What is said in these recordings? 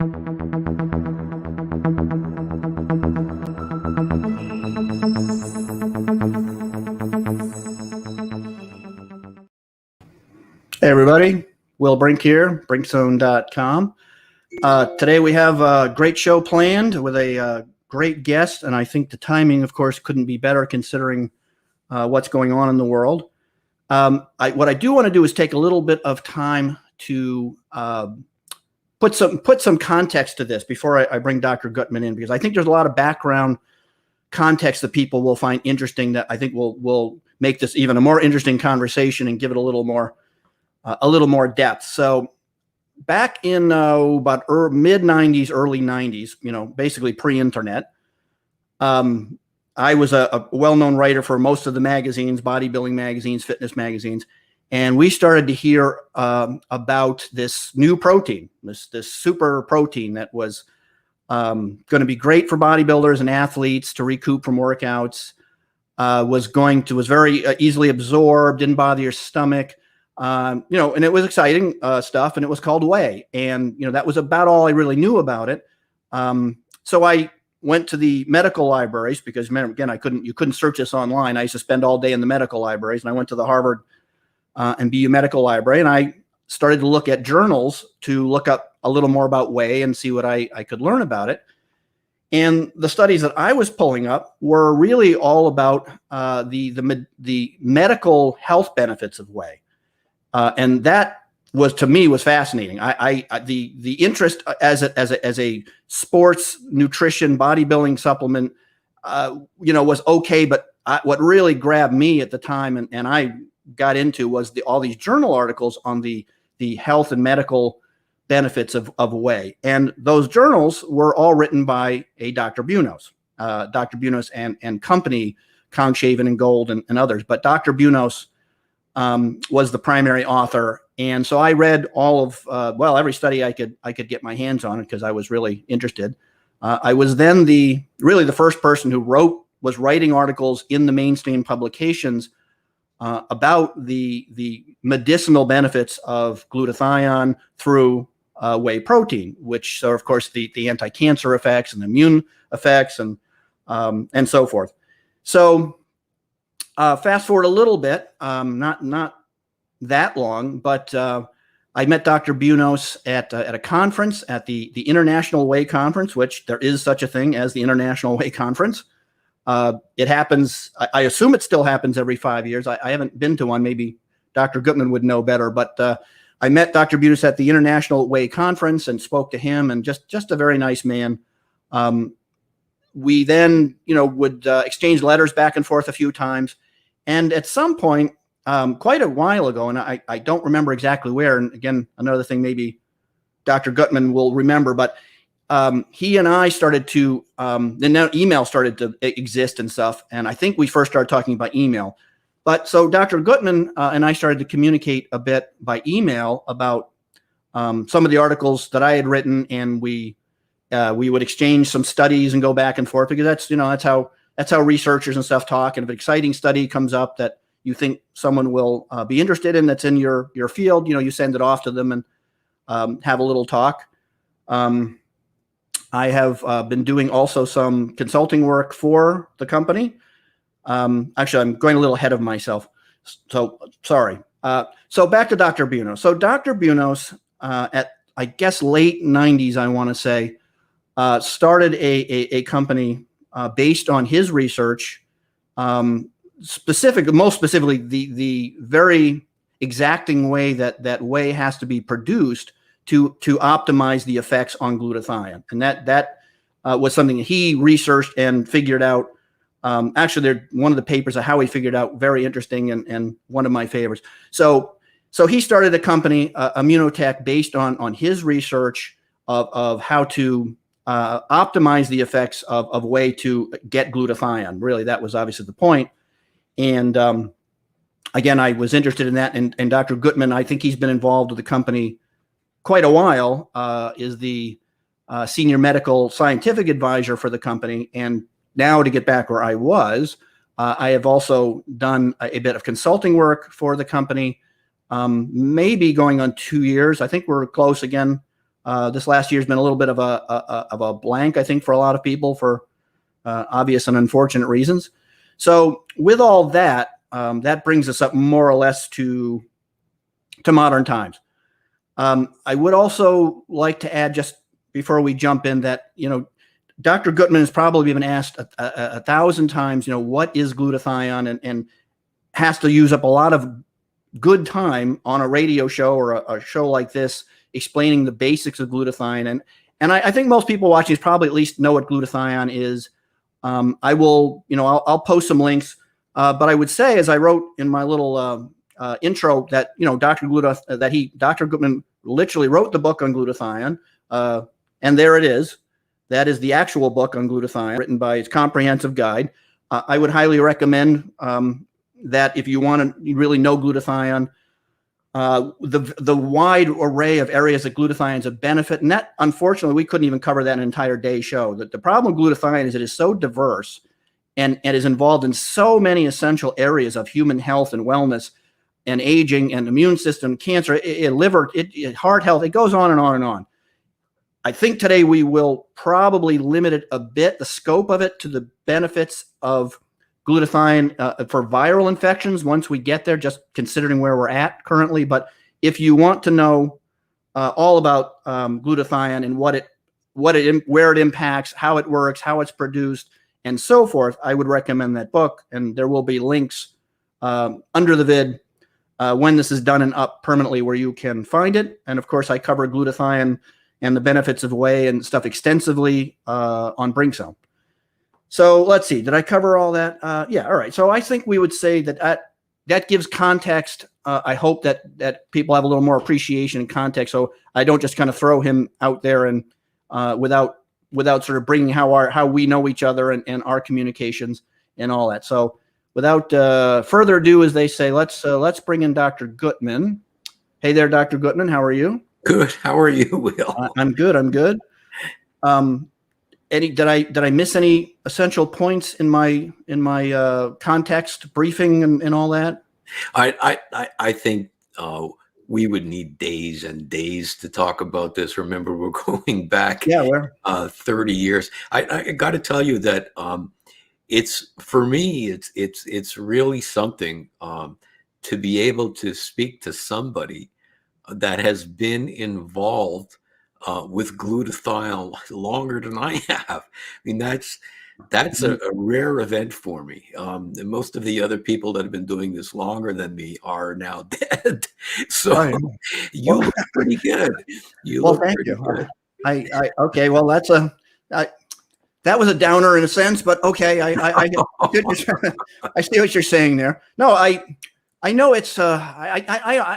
Hey everybody, Will Brink here, brinkzone.com. Today we have a great show planned with a great guest, and I think the timing, of course, couldn't be better considering what's going on in the world. What I do want to do is take a little bit of time to put some context to this before I bring Dr. Gutman in, because I think there's a lot of background context that people will find interesting that I think will make this even a more interesting conversation and give it a little more depth. So back in about mid 90s, early 90s, basically pre-internet, I was a well-known writer for most of the magazines, bodybuilding magazines, fitness magazines. And we started to hear about this new protein, this super protein that was going to be great for bodybuilders and athletes to recoup from workouts, was very easily absorbed, didn't bother your stomach. And it was exciting stuff, and it was called Whey. And, that was about all I really knew about it. So I went to the medical libraries because, again, you couldn't search this online. I used to spend all day in the medical libraries, and I went to the Harvard and BU Medical Library, and I started to look at journals to look up a little more about Whey and see what I could learn about it. And the studies that I was pulling up were really all about the medical health benefits of Whey. And that to me was fascinating. The interest as a sports nutrition bodybuilding supplement, was okay. But what really grabbed me at the time and I got into was all these journal articles on the health and medical benefits of Whey. And those journals were all written by a Dr. Bunos, and company, Conchaven and Gold and others. But Dr. Bunos was the primary author. And so I read all of, every study I could get my hands on because I was really interested. I was then really the first person who was writing articles in the mainstream publications about the medicinal benefits of glutathione through whey protein, which are, of course, the anti-cancer effects and the immune effects and so forth. So fast forward a little bit, not that long, but I met Dr. Bunos at a conference, at the International Whey Conference, which there is such a thing as the International Whey Conference. It happens, I assume it still happens every 5 years. I haven't been to one. Maybe Dr. Gutman would know better, but I met Dr. Bunos at the International Whey Conference and spoke to him, and just a very nice man. We then, would exchange letters back and forth a few times. And at some point, quite a while ago, and I don't remember exactly where, and again, another thing maybe Dr. Gutman will remember, but he and I started to, then email started to exist and stuff, and I think we first started talking by email. But so Dr. Gutman and I started to communicate a bit by email about some of the articles that I had written, and we would exchange some studies and go back and forth, because that's how researchers and stuff talk. And if an exciting study comes up that you think someone will be interested in, that's in your field, you send it off to them and have a little talk. I have been doing also some consulting work for the company. Actually, I'm going a little ahead of myself, so sorry. So back to Dr. Bunos. So Dr. Bunos, at I guess late 90s, I want to say, started a company based on his research, most specifically the very exacting way that whey has to be produced to optimize the effects on glutathione. And that was something that he researched and figured out. Actually, one of the papers of how he figured out, very interesting, and one of my favorites. So he started a company, Immunotech, based on his research of how to optimize the effects of whey to get glutathione. Really, that was obviously the point. And again, I was interested in that. And Dr. Gutman, I think he's been involved with the company quite a while, is the senior medical scientific advisor for the company. And now, to get back where I was, I have also done a bit of consulting work for the company, maybe going on 2 years. I think we're close again This last year has been a little bit of a blank, I think, for a lot of people for obvious and unfortunate reasons. So with all that, that brings us up more or less to modern times. I would also like to add, just before we jump in, that, Dr. Gutman has probably been asked a thousand times, what is glutathione, and has to use up a lot of good time on a radio show or a show like this explaining the basics of glutathione. And I think most people watching this probably at least know what glutathione is. I will, I'll post some links, but I would say, as I wrote in my little intro, that Dr. Gutman literally wrote the book on glutathione, and there it is. That is the actual book on glutathione, written by his comprehensive guide. I would highly recommend that if you want to really know glutathione, the wide array of areas that glutathione is a benefit, and that, unfortunately, we couldn't even cover that in an entire day show. That the problem with glutathione is it is so diverse and is involved in so many essential areas of human health and wellness and aging and immune system, cancer, liver, heart health. It goes on and on and on. I think today we will probably limit it a bit, the scope of it, to the benefits of glutathione for viral infections once we get there, just considering where we're at currently. But if you want to know all about glutathione and where it impacts, how it works, how it's produced, and so forth, I would recommend that book. And there will be links under the vid when this is done and up permanently where you can find it. And of course, I cover glutathione and the benefits of whey and stuff extensively on Brinksome. So let's see, did I cover all that? Yeah, all right. So I think we would say that gives context. I hope that people have a little more appreciation and context, so I don't just kind of throw him out there and without sort of bringing how we know each other and our communications and all that. So without further ado, as they say, let's bring in Dr. Gutman. Hey there, Dr. Gutman, how are you? Good. How are you, Will? I'm good. Did I miss any essential points in my context briefing and all that? I think we would need days and days to talk about this. Remember, we're going back 30 years. I got to tell you that for me it's really something to be able to speak to somebody that has been involved with glutathione longer than I have. I mean, that's a rare event for me. And most of the other people that have been doing this longer than me are now dead. So you look pretty good. Thank you. Okay. Well, that was a downer in a sense, but okay. I see what you're saying there. No, I know it's I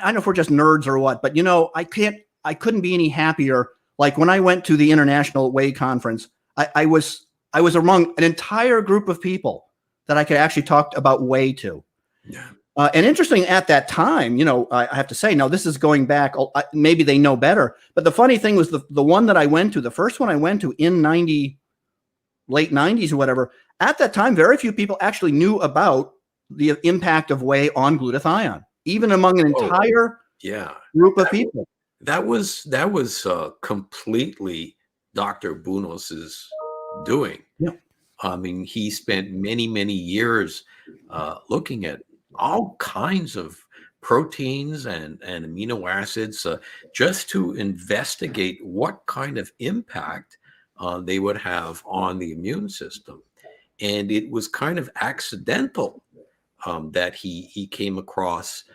don't know if we're just nerds or what, but I couldn't be any happier. Like when I went to the International Whey Conference, I was among an entire group of people that I could actually talk about whey to. Yeah. And interesting at that time, I have to say, now this is going back, maybe they know better, but the funny thing was the one that I went to, the first one I went to in late 90s or whatever, at that time, very few people actually knew about the impact of whey on glutathione, even among an entire group of people. That was completely Dr. Bunos's doing. Yeah. I mean, he spent many, many years looking at all kinds of proteins and amino acids just to investigate what kind of impact they would have on the immune system. And it was kind of accidental that he came across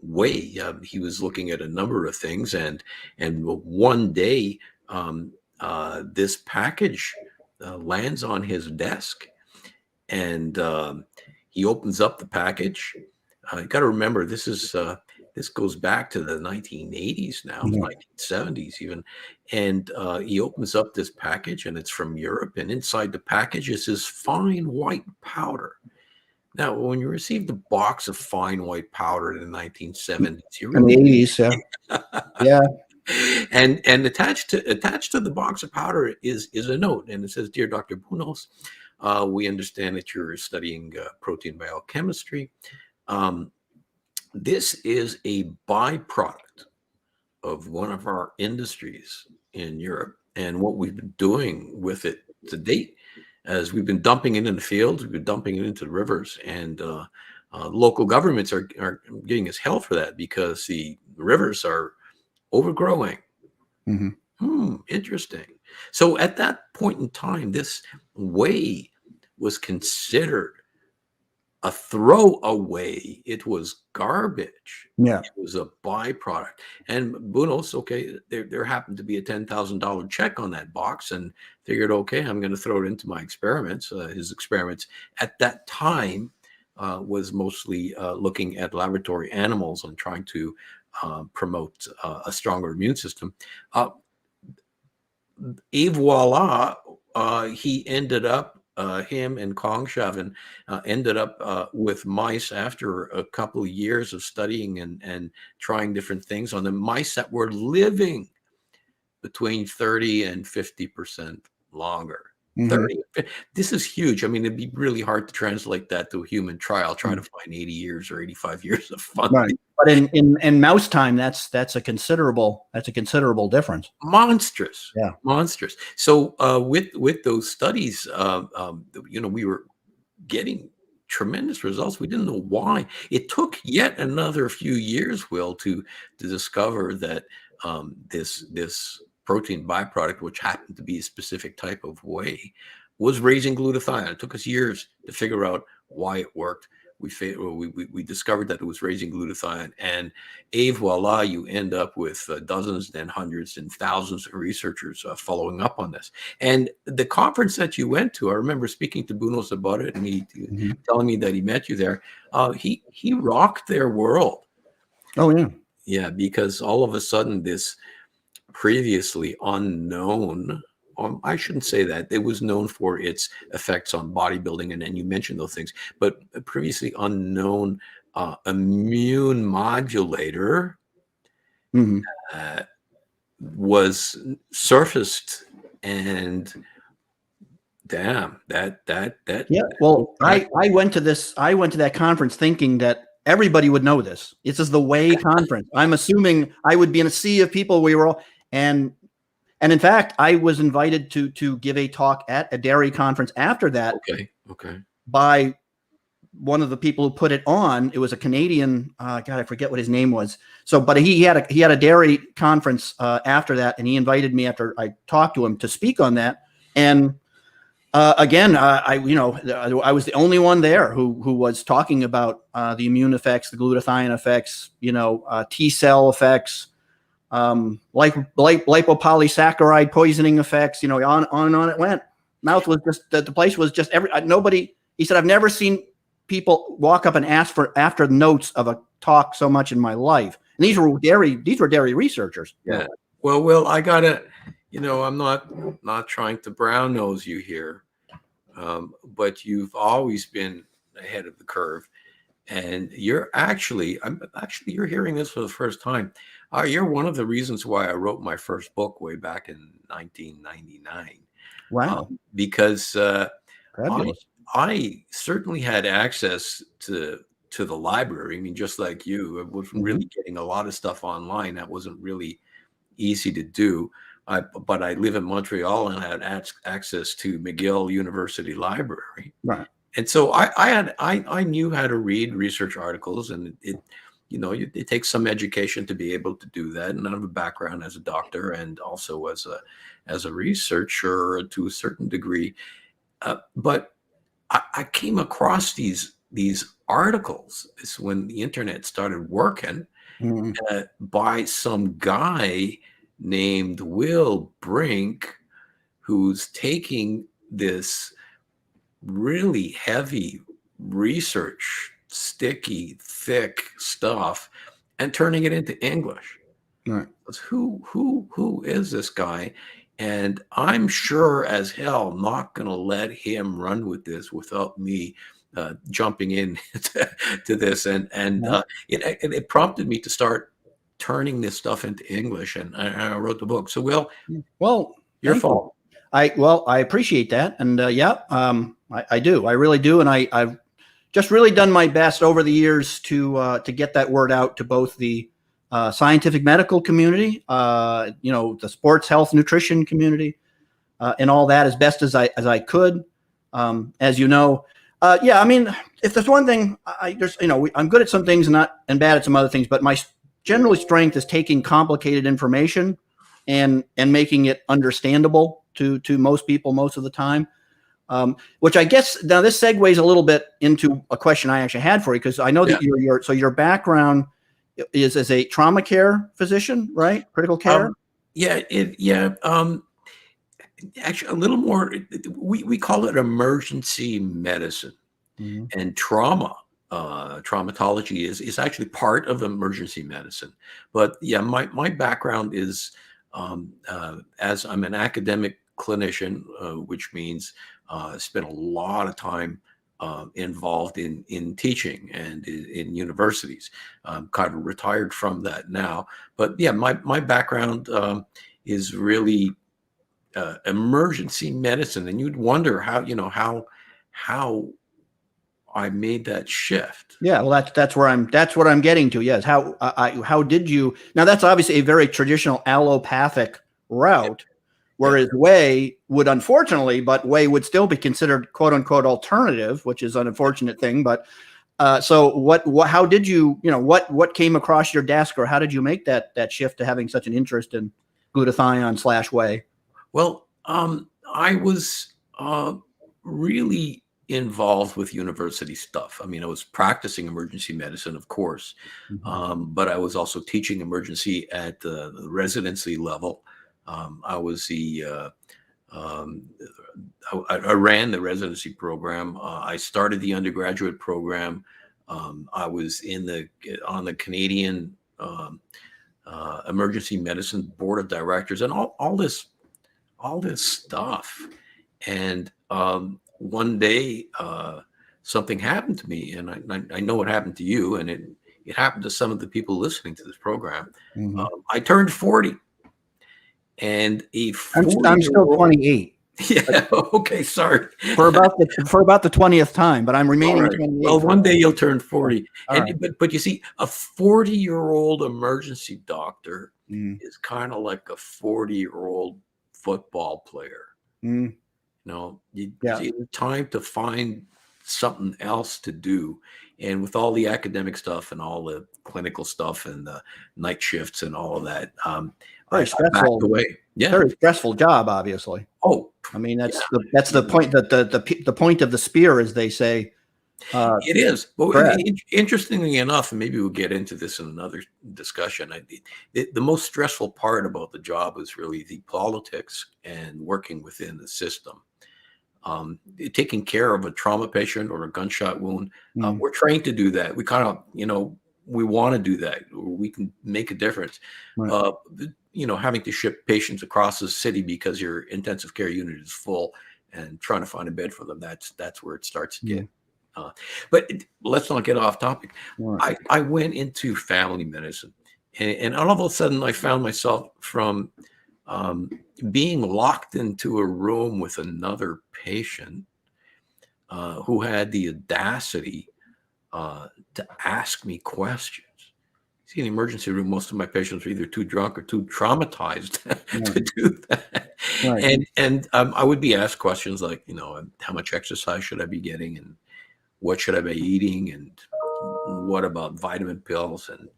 whey. He was looking at a number of things, and one day this package lands on his desk, and he opens up the package. You got to remember, this goes back to the 1980s now, 1970s even. And he opens up this package, and it's from Europe, and inside the package is this fine white powder. Now, when you received a box of fine white powder in the 1970s, in the 80s, yeah. And attached to the box of powder is a note, and it says, "Dear Dr. Bunos, we understand that you're studying protein biochemistry. This is a byproduct of one of our industries in Europe and what we've been doing with it to date. As we've been dumping it in the fields, we've been dumping it into the rivers, and local governments are getting us hell for that because the rivers are overgrowing. Interesting. So at that point in time, this whey was considered a throwaway. It was garbage. Yeah. It was a byproduct. And Bunos, okay, there happened to be a $10,000 check on that box, and figured, okay, I'm going to throw it into my experiments. His experiments at that time was mostly looking at laboratory animals and trying to promote a stronger immune system. Et voila, he ended up, him and Kongshaven ended up with mice after a couple of years of studying and trying different things on the mice that were living between 30 and 50% longer. 30. This is huge. I mean, it'd be really hard to translate that to a human trial, trying to find 80 years or 85 years of funding. Right. But in mouse time, that's a considerable difference. Monstrous. Yeah. Monstrous. So with those studies, we were getting tremendous results. We didn't know why. It took yet another few years, Will, to discover that this protein byproduct, which happened to be a specific type of whey, was raising glutathione. It took us years to figure out why it worked. We discovered that it was raising glutathione, and voila, you end up with dozens and hundreds and thousands of researchers following up on this. And the conference that you went to, I remember speaking to Bunos about it, and he telling me that he met you there. He rocked their world. Oh yeah, yeah, because all of a sudden this previously unknown, I shouldn't say that, it was known for its effects on bodybuilding, and then you mentioned those things, but a previously unknown immune modulator was surfaced, and damn, that yeah. Well, I went to that conference thinking that everybody would know this. This is the Whey conference. I'm assuming I would be in a sea of people. We were all, and in fact, I was invited to give a talk at a dairy conference after that. Okay. By one of the people who put it on. It was a Canadian. God, I forget what his name was. So, but he had a dairy conference after that, and he invited me after I talked to him to speak on that. And again, I was the only one there who was talking about the immune effects, the glutathione effects, T cell effects, lipopolysaccharide poisoning effects, on and on it went. Mouth was just, the place was just nobody, he said, I've never seen people walk up and ask for after notes of a talk so much in my life. And these were dairy researchers. Yeah. Well, Will, I gotta, I'm not trying to brown nose you here, but you've always been ahead of the curve, and you're you're hearing this for the first time. You're one of the reasons why I wrote my first book way back in 1999. Wow. Because I certainly had access to the library. I mean, just like you, I wasn't really getting a lot of stuff online. That wasn't really easy to do. But I live in Montreal and I had access to McGill University Library. Right. And so I knew how to read research articles, and it takes some education to be able to do that. And I have a background as a doctor and also as a researcher to a certain degree. But I came across these articles. It's when the internet started working by some guy named Will Brink, who's taking this really heavy research, sticky, thick stuff, and turning it into English. Right. Who is this guy? And I'm sure as hell not going to let him run with this without me jumping in to this. And it prompted me to start turning this stuff into English, and I wrote the book. So, well, your fault. I appreciate that, and I do. I really do, and I've just really done my best over the years to get that word out to both the scientific medical community, the sports health nutrition community, and all that as best as I could. As you know, yeah, I mean, if there's one thing, I'm good at some things and bad at some other things, but my generally strength is taking complicated information and making it understandable to most people most of the time. Which I guess now this segues a little bit into a question I actually had for you, because I know that your background is as a trauma care physician, right? Critical care. Actually, a little more. We call it emergency medicine, and traumatology is actually part of emergency medicine. But yeah, my background is as I'm an academic clinician, which means I spent a lot of time involved in teaching and in universities. I'm kind of retired from that now, but yeah, my background is really emergency medicine, and you'd wonder how I made that shift. Yeah, well, that's what I'm getting to. Yes, how did you? Now that's obviously a very traditional allopathic route, whereas Whey would Whey would still be considered quote unquote alternative, which is an unfortunate thing. But so how did you what came across your desk, or how did you make that shift to having such an interest in glutathione / Whey? Well, I was really involved with university stuff. I mean, I was practicing emergency medicine, of course, but I was also teaching emergency at the residency level. I was I ran the residency program. I started the undergraduate program. I was on the Canadian Emergency Medicine Board of Directors, and all this stuff. And one day something happened to me, and I know it happened to you, and it happened to some of the people listening to this program. I turned 40, and I'm still 28. Yeah. Okay. Sorry. For about the 20th time, but I'm remaining 28. Well, one day you'll turn 40. Right. But you see, a 40-year-old emergency doctor is kind of like a 40-year-old football player. It's time to find something else to do. And with all the academic stuff and all the clinical stuff and the night shifts and all of that, very stressful. Yeah, very stressful job, obviously. Oh, I mean, that's the point, that the point of the spear, as they say. It is. But interestingly enough, and maybe we'll get into this in another discussion, the most stressful part about the job is really the politics and working within the system. Taking care of a trauma patient or a gunshot wound, we're trained to do that. We kind of, we want to do that. We can make a difference. Right. Having to ship patients across the city because your intensive care unit is full and trying to find a bed for them, that's where it starts to get. But let's not get off topic. Right. I went into family medicine, and all of a sudden I found myself from being locked into a room with another patient who had the audacity to ask me questions. See, in the emergency room, most of my patients are either too drunk or too traumatized to do that. Right. And I would be asked questions like, how much exercise should I be getting, and what should I be eating, and what about vitamin pills? And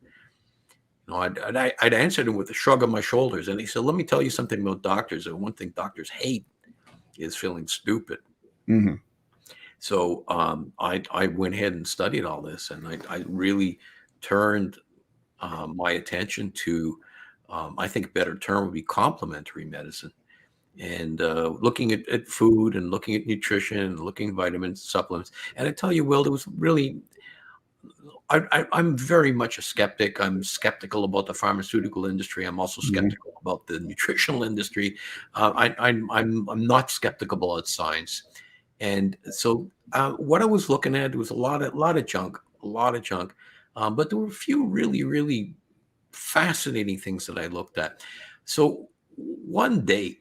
I'd answer them with a shrug of my shoulders. And he said, let me tell you something about doctors. And one thing doctors hate is feeling stupid. So I went ahead and studied all this, and I really turned my attention to, I think a better term would be complementary medicine, and looking at food and looking at nutrition and looking at vitamins, supplements. And I tell you, Will, there was really, I'm very much a skeptic. I'm skeptical about the pharmaceutical industry. I'm also skeptical about the nutritional industry. I'm not skeptical about science. And so what I was looking at was a lot of junk, but there were a few really, really fascinating things that I looked at. So one day,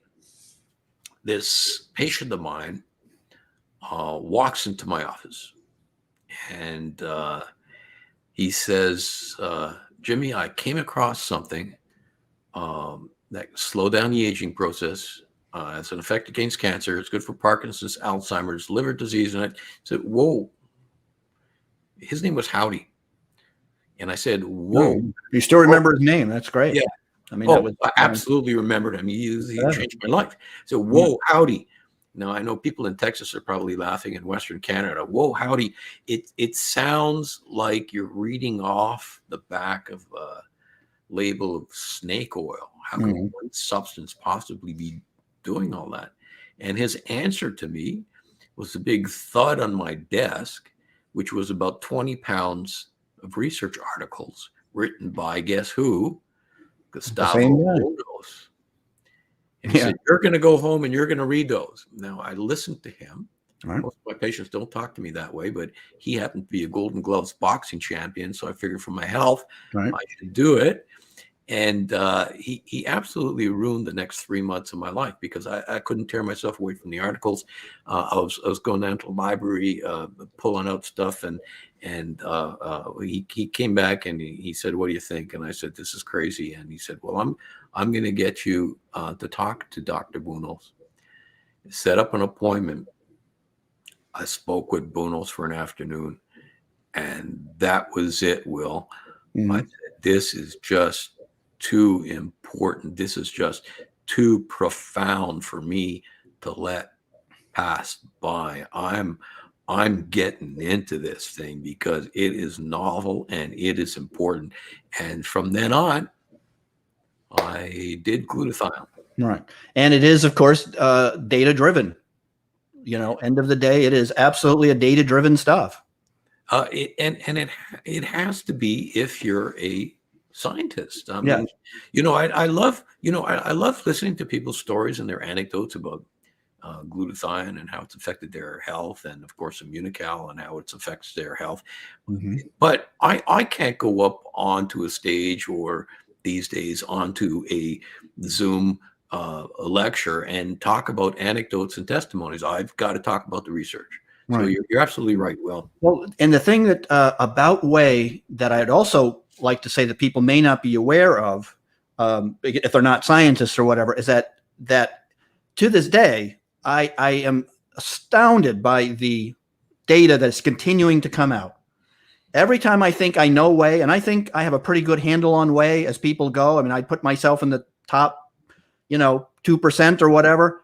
this patient of mine walks into my office, and he says, Jimmy, I came across something that slowed down the aging process. It's an effect against cancer. It's good for Parkinson's, Alzheimer's, liver disease. And I said, whoa. His name was Howdy. And I said, whoa. No, you still remember his name. That's great. Yeah. I mean, that was, I absolutely remembered him. He yeah. changed my life. So, whoa, Howdy. Now, I know people in Texas are probably laughing, in Western Canada. Whoa, Howdy. It sounds like you're reading off the back of a label of snake oil. How can one substance possibly be doing all that? And his answer to me was a big thud on my desk, which was about 20 pounds of research articles written by, guess who? Gustavo Bunos. And he said, you're going to go home and you're going to read those. Now, I listened to him. Right. Most of my patients don't talk to me that way, but he happened to be a Golden Gloves boxing champion. So I figured for my health, I should do it. And he absolutely ruined the next 3 months of my life because I couldn't tear myself away from the articles. I was going down to the library, pulling out stuff, and he came back and he said, "What do you think?" And I said, "This is crazy." And he said, "Well, I'm going to get you to talk to Dr. Bunos." Set up an appointment. I spoke with Bunos for an afternoon, and that was it, Will. I said, this is just too important. This is just too profound for me to let pass by. I'm getting into this thing because it is novel and it is important. And from then on, I did glutathione. Right. And it is, of course, data driven. You know, end of the day, it is absolutely a data driven stuff. It has to be if you're a scientist. I mean, I love listening to people's stories and their anecdotes about glutathione and how it's affected their health, and of course Immunical and how it affects their health. But I can't go up onto a stage or these days onto a Zoom a lecture and talk about anecdotes and testimonies. I've got to talk about the research. Right. So you're absolutely right, Will. Well, and the thing that about Whey that I'd also like to say that people may not be aware of, if they're not scientists or whatever, is that to this day, I am astounded by the data that's continuing to come out. Every time I think I know Whey, and I think I have a pretty good handle on Whey as people go. I mean, I put myself in the top, 2% or whatever.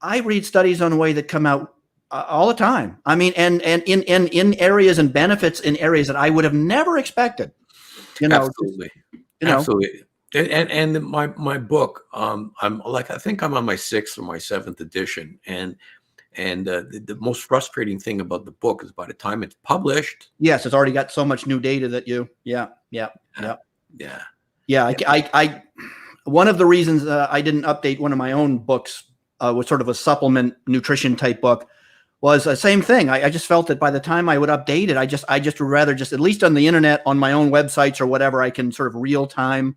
I read studies on Whey that come out all the time. I mean, and in areas and benefits in areas that I would have never expected. Absolutely. Absolutely. And my book, I think I'm on my 6th or my 7th edition. And the most frustrating thing about the book is by the time it's published. Yes, it's already got so much new data that I one of the reasons I didn't update one of my own books was sort of a supplement nutrition type book was the same thing. I just felt that by the time I would update it, I just would rather just, at least on the internet, on my own websites or whatever, I can sort of real time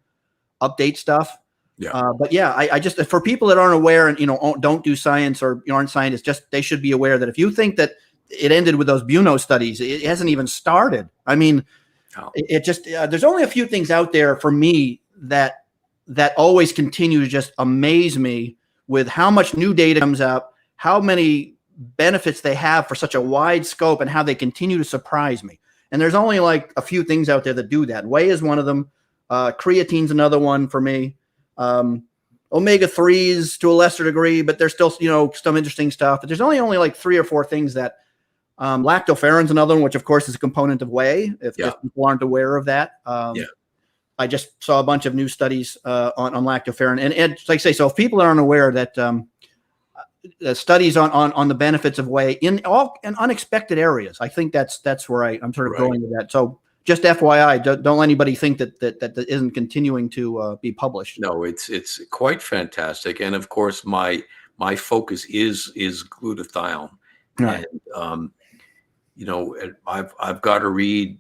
update stuff. But I just, for people that aren't aware and, don't do science or aren't scientists, just, they should be aware that if you think that it ended with those Bunos studies, it hasn't even started. I mean, it just, there's only a few things out there for me that always continue to just amaze me with how much new data comes out, how many benefits they have for such a wide scope, and how they continue to surprise me. And there's only like a few things out there that do that. Whey is one of them. Creatine's another one for me. Omega-3s to a lesser degree, but there's still, some interesting stuff. But there's only like 3 or 4 things that lactoferrin's another one, which of course is a component of Whey, if people aren't aware of that. I just saw a bunch of new studies on lactoferrin, and it's like I say, so if people aren't aware that studies on the benefits of Whey in unexpected areas, I think that's where I'm sort of going with that. So just FYI, don't let anybody think that isn't continuing to be published. No, it's quite fantastic, and of course my focus is glutathione, and I've got to read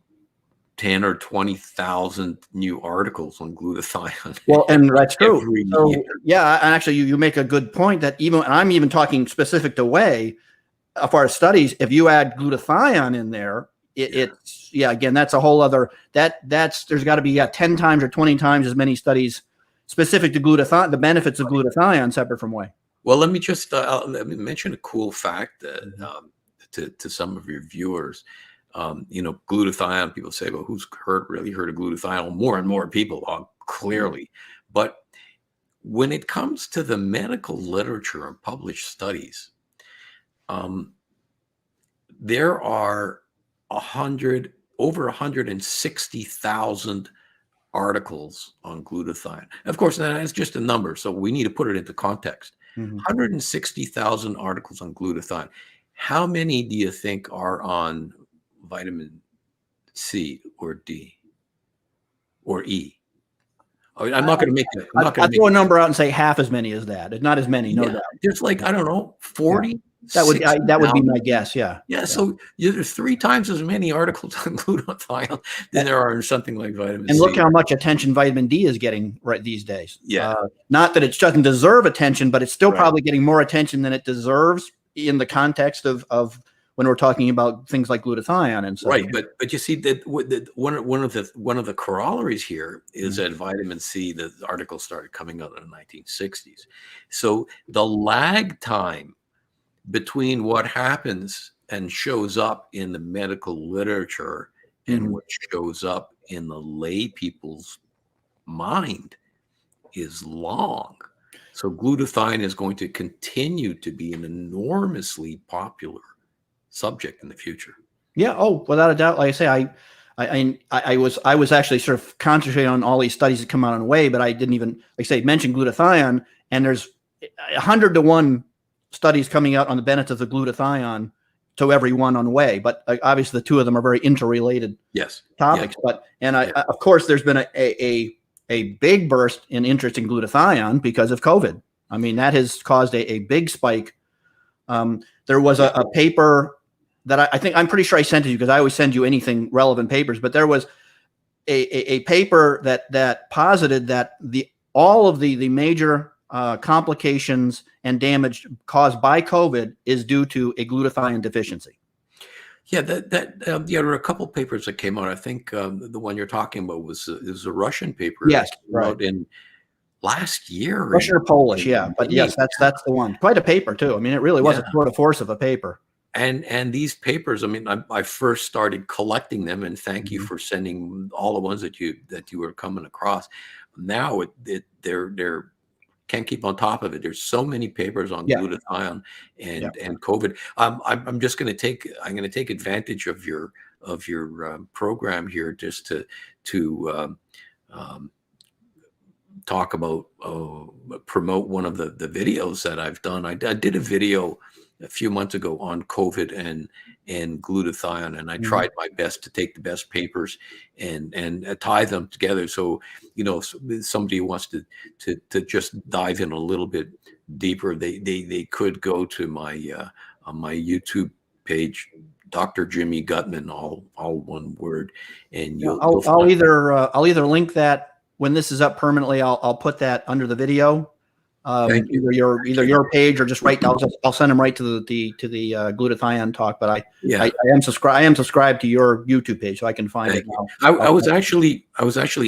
10 or 20,000 new articles on glutathione. Well, and that's true. So, yeah, and actually, you make a good point that and I'm even talking specific to Whey, as far as studies, if you add glutathione in there, it's again, that's a whole other that's there's got to be 10 times or 20 times as many studies specific to glutathione, the benefits of glutathione separate from whey. Well, let me just let me mention a cool fact that to some of your viewers. Glutathione, people say, well, who's really heard of glutathione? More and more people are clearly. But when it comes to the medical literature and published studies, there are over 160,000 articles on glutathione. Of course, that's just a number, so we need to put it into context. 160,000 articles on glutathione. How many do you think are on vitamin C or D or E? I'm not going to make that. I'll throw a number out and say half as many as that. It's not as many, no doubt. There's like, I don't know, 40. That would be my guess. Yeah. So there's 3 times as many articles on glutathione than there are in something like vitamin C. And look how much attention vitamin D is getting right these days. Yeah. Not that it doesn't deserve attention, but it's still probably getting more attention than it deserves in the context of when we're talking about things like glutathione and so. Right, but you see that one of the corollaries here is that vitamin C, the article started coming out in the 1960s. So the lag time between what happens and shows up in the medical literature and what shows up in the lay people's mind is long. So glutathione is going to continue to be an enormously popular subject in the future. Yeah. Oh, without a doubt. Like I say, I was actually sort of concentrating on all these studies that come out on whey, but I didn't even, like I say, mention glutathione, and there's 100 to 1 studies coming out on the benefits of glutathione to every one on whey. But obviously the two of them are very interrelated topics. But of course, there's been a big burst in interest in glutathione because of COVID. I mean, that has caused a big spike. There was a paper that I'm pretty sure I sent to you, because I always send you anything relevant papers, but there was a paper that posited that all of the major complications and damage caused by COVID is due to a glutathione deficiency. Yeah, there were a couple papers that came out. I think the one you're talking about was a Russian paper. Yes, that came out in last year. Russian or Polish, but yes, that's the one. Quite a paper too. I mean, it really was a sort of force of a paper. And these papers, I mean, I first started collecting them, and thank you for sending all the ones that you were coming across. Now they're can't keep on top of it. There's so many papers on glutathione and COVID. I'm going to take advantage of your program here just to talk about promote one of the videos that I've done. I did a video a few months ago on COVID and glutathione, and I tried my best to take the best papers and tie them together. So, if somebody wants to just dive in a little bit deeper, they could go to my on my YouTube page, Dr. Jimmy Gutman, all one word, and I'll either link that when this is up permanently. I'll put that under the video. Either your page or just I'll send them right to the glutathione talk. But I am subscribed to your YouTube page, so I can find it now. I was actually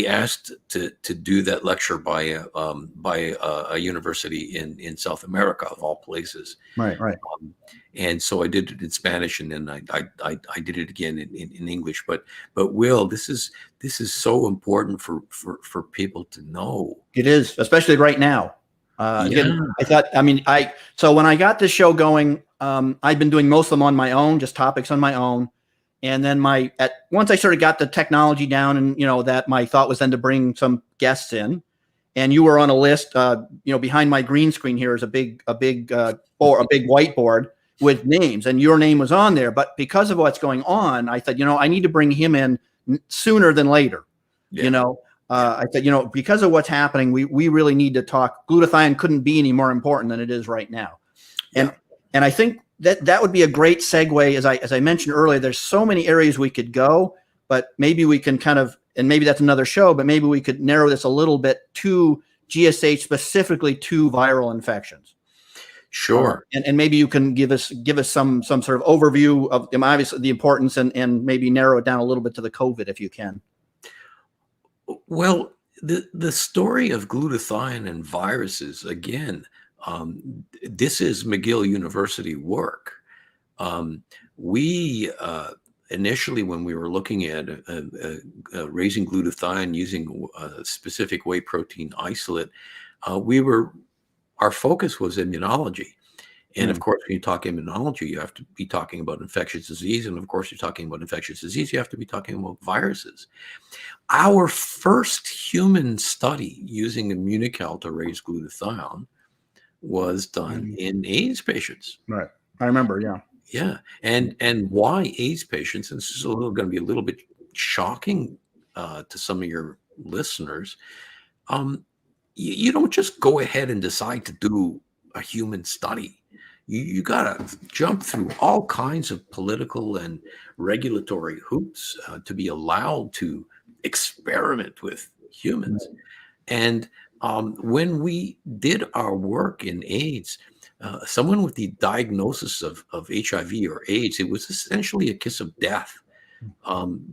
asked to do that lecture by a university in South America, of all places. Right. And so I did it in Spanish, and then I did it again in English. But Will, this is so important for people to know. It is, especially right now. So when I got this show going, I'd been doing most of them on my own, just topics on my own. And then once I sort of got the technology down, and that my thought was then to bring some guests in, and you were on a list. Behind my green screen here is a big whiteboard with names, and your name was on there. But because of what's going on, I thought, I need to bring him in sooner than later. I said, because of what's happening, we really need to talk. Glutathione couldn't be any more important than it is right now. And I think that would be a great segue. As I mentioned earlier, there's so many areas we could go, but maybe we can and maybe that's another show, but maybe we could narrow this a little bit to GSH, specifically to viral infections. Sure. And maybe you can give us some sort of overview of obviously the importance and maybe narrow it down a little bit to the COVID if you can. Well, the story of glutathione and viruses, again, this is McGill University work. We initially, when we were looking at raising glutathione using a specific whey protein isolate, our focus was immunology. And of course, when you talk immunology, you have to be talking about infectious disease. And of course, you're talking about infectious disease, you have to be talking about viruses. Our first human study using Immunical to raise glutathione was done in AIDS patients. Right. I remember. Yeah. Yeah. And why AIDS patients? And this is going to be a little bit shocking to some of your listeners. You don't just go ahead and decide to do a human study. You got to jump through all kinds of political and regulatory hoops to be allowed to experiment with humans. And when we did our work in AIDS, someone with the diagnosis of HIV or AIDS, it was essentially a kiss of death.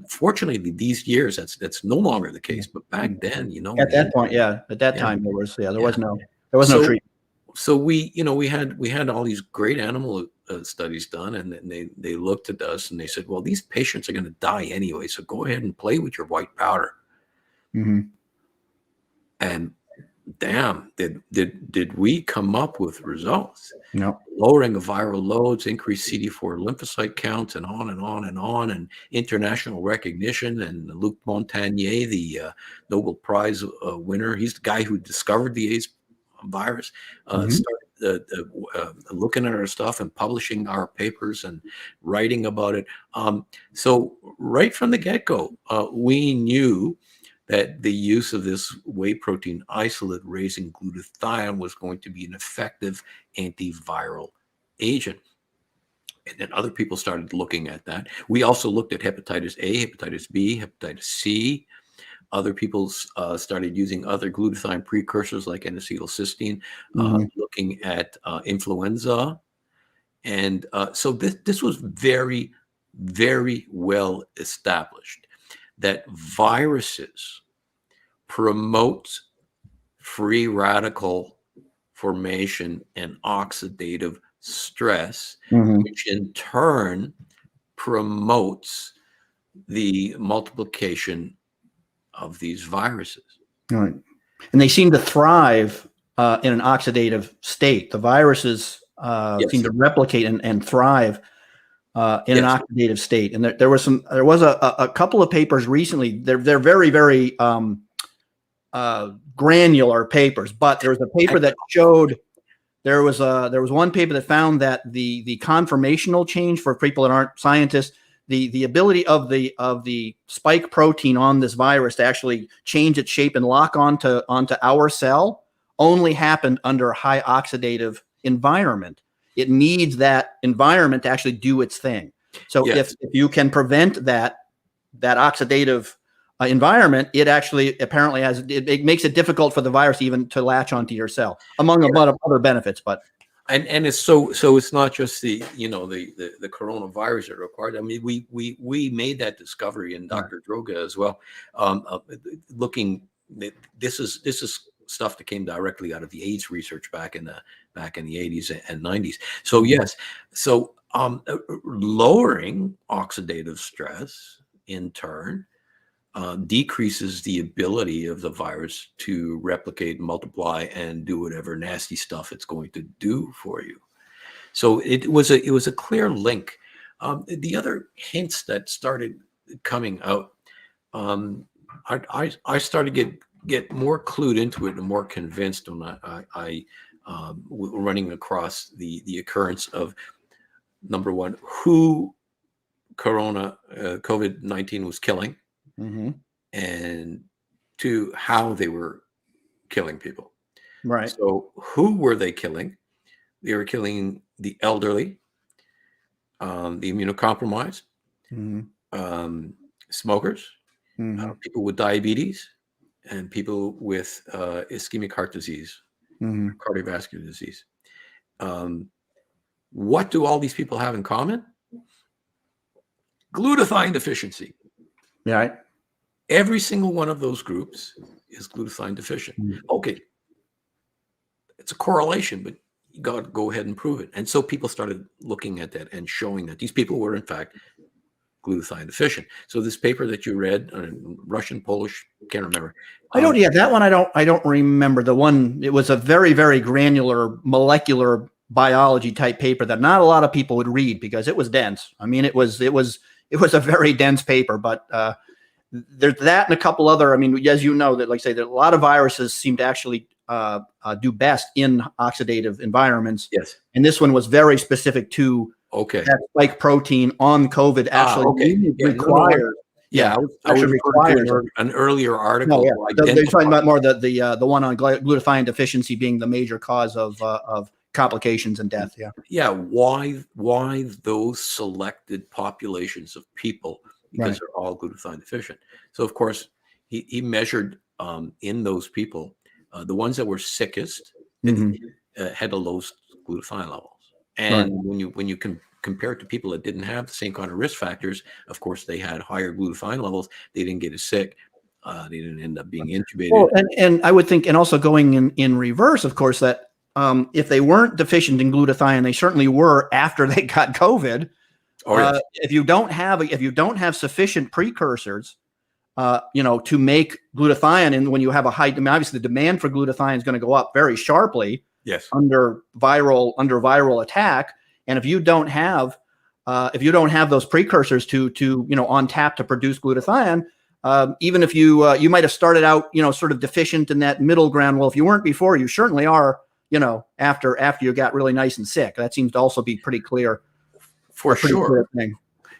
Fortunately, these years that's no longer the case. But back then, At that point, at that time there was no treatment. So we had all these great animal studies done, and then they looked at us and they said, well, these patients are going to die anyway, so go ahead and play with your white powder. And damn, did we come up with results? No. Lowering of viral loads, increased CD4 lymphocyte counts, and on and on and on, and international recognition. And Luc Montagnier, the Nobel Prize winner, he's the guy who discovered the AIDS virus, started looking at our stuff and publishing our papers and writing about it. So right from the get-go, we knew that the use of this whey protein isolate raising glutathione was going to be an effective antiviral agent. And then other people started looking at that. We also looked at hepatitis A, hepatitis B, hepatitis C. Other people started using other glutathione precursors like N-acetylcysteine, looking at influenza. And so this was very, very well established that viruses promote free radical formation and oxidative stress, which in turn promotes the multiplication of these viruses. Right. And they seem to thrive in an oxidative state. The viruses seem to replicate and thrive in an oxidative state. And there was a couple of papers recently. They're very, very granular papers, but there was a paper that showed there was one paper that found that the conformational change, for people that aren't scientists, the ability of the spike protein on this virus to actually change its shape and lock onto our cell only happened under a high oxidative environment. It needs that environment to actually do its thing. So if you can prevent that oxidative environment, it actually apparently it makes it difficult for the virus even to latch onto your cell, among a lot of other benefits. But and it's so it's not just the coronavirus that are required. I mean, we made that discovery in Dr. Droga as well. Looking, this is stuff that came directly out of the AIDS research back in the 80s and 90s. So yes, so lowering oxidative stress in turn decreases the ability of the virus to replicate, multiply, and do whatever nasty stuff it's going to do for you. So it was a clear link. The other hints that started coming out, I started to get more clued into it and more convinced when I running across the occurrence of, number one, who COVID-19 was killing. And two, how they were killing people. Right. So who were they killing? They were killing the elderly, the immunocompromised, smokers, people with diabetes, and people with ischemic heart disease, cardiovascular disease. Um, what do all these people have in common? Glutathione deficiency. Right. Every single one of those groups is glutathione deficient. Okay, it's a correlation, but you got to go ahead and prove it. And so people started looking at that and showing that these people were in fact glutathione deficient. So this paper that you read, Russian, Polish, can't remember. Yeah, that one I don't remember. The one, it was a very, very granular molecular biology type paper that not a lot of people would read because it was dense. I mean, it was a very dense paper, but there's that and a couple other, I mean, as you know, that like say that a lot of viruses seem to actually do best in oxidative environments. Yes. And this one was very specific to that spike protein on COVID actually requires. Yeah, I was referring to an earlier article. No, yeah. They're talking about more the one on glutathione deficiency being the major cause of complications and death. Yeah. Yeah. Why those selected populations of people? Because they're all glutathione deficient. So of course he measured in those people the ones that were sickest had the lowest glutathione levels. And when you can compare it to people that didn't have the same kind of risk factors, of course, they had higher glutathione levels. They didn't get as sick. They didn't end up being intubated. Well, and I would think, and also going in reverse, of course, that if they weren't deficient in glutathione, they certainly were after they got COVID. If you don't have sufficient precursors, to make glutathione, and when you have a high, I mean, obviously the demand for glutathione is going to go up very sharply. Yes. Under viral attack. And if you don't have those precursors to on tap to produce glutathione, even if you might have started out sort of deficient in that middle ground. Well, if you weren't before, you certainly are after you got really nice and sick. That seems to also be pretty clear. For sure.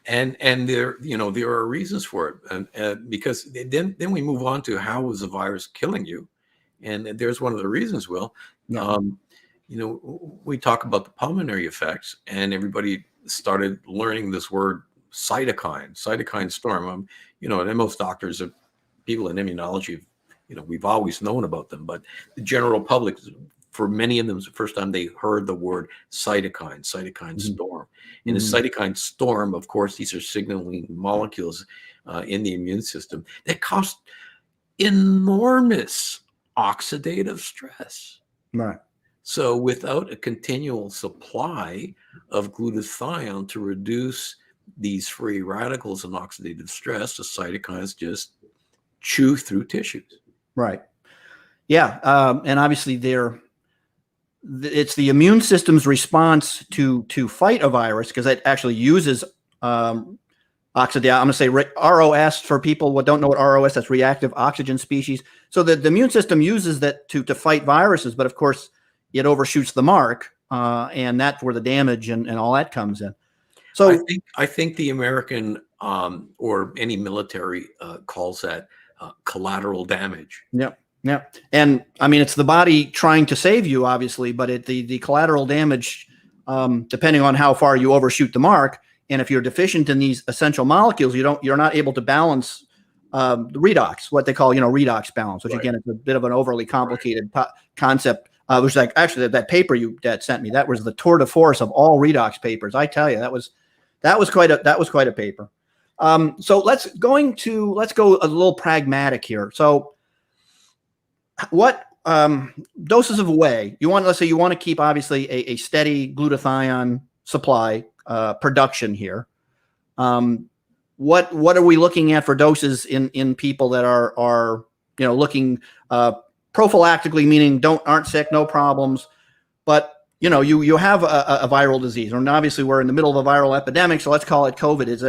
And there are reasons for it, and because then we move on to how is the virus killing you, and there's one of the reasons. Will. Yeah. We talk about the pulmonary effects, and everybody started learning this word cytokine storm. And most doctors, people in immunology, we've always known about them, but the general public, for many of them, it's the first time they heard the word cytokine storm. In a cytokine storm, of course, these are signaling molecules in the immune system that cause enormous oxidative stress. Right. So without a continual supply of glutathione to reduce these free radicals and oxidative stress, the cytokines just chew through tissues. Right. Yeah. And obviously it's the immune system's response to fight a virus, because it actually uses oxidative. I'm going to say ROS for people who don't know what ROS, that's reactive oxygen species. So the immune system uses that to fight viruses, but of course it overshoots the mark, and that's where the damage and all that comes in. So I think the American or any military calls that collateral damage. Yeah. Yeah. And I mean, it's the body trying to save you, obviously, but the collateral damage, depending on how far you overshoot the mark. And if you're deficient in these essential molecules, you're not able to balance the redox, what they call, redox balance, which again, is a bit of an overly complicated concept. Which like actually that paper that sent me, that was the tour de force of all redox papers. I tell you, that was quite a paper. So let's go a little pragmatic here. So what doses of whey let's say you want to keep obviously a steady glutathione supply production here. What are we looking at for doses in people that are looking prophylactically, meaning aren't sick, no problems, but you have a viral disease, and obviously we're in the middle of a viral epidemic, so let's call it COVID. Is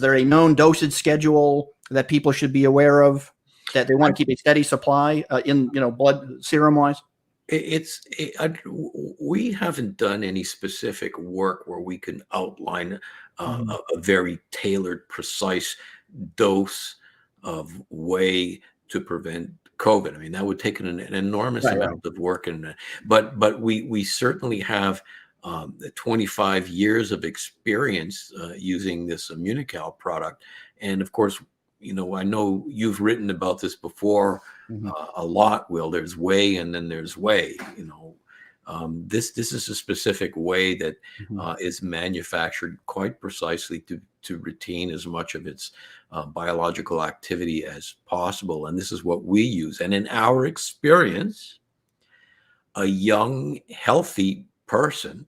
there a known dosage schedule that people should be aware of, that they want to keep a steady supply in blood serum wise? We haven't done any specific work where we can outline a very tailored, precise dose of whey to prevent COVID. I mean, that would take an enormous amount of work, but we certainly have 25 years of experience using this Immunical product, and of course, I know you've written about this before a lot. Will, there's Whey and then there's Whey. This is a specific whey that Mhm. is manufactured quite precisely to retain as much of its biological activity as possible, and this is what we use. And in our experience, a young, healthy person,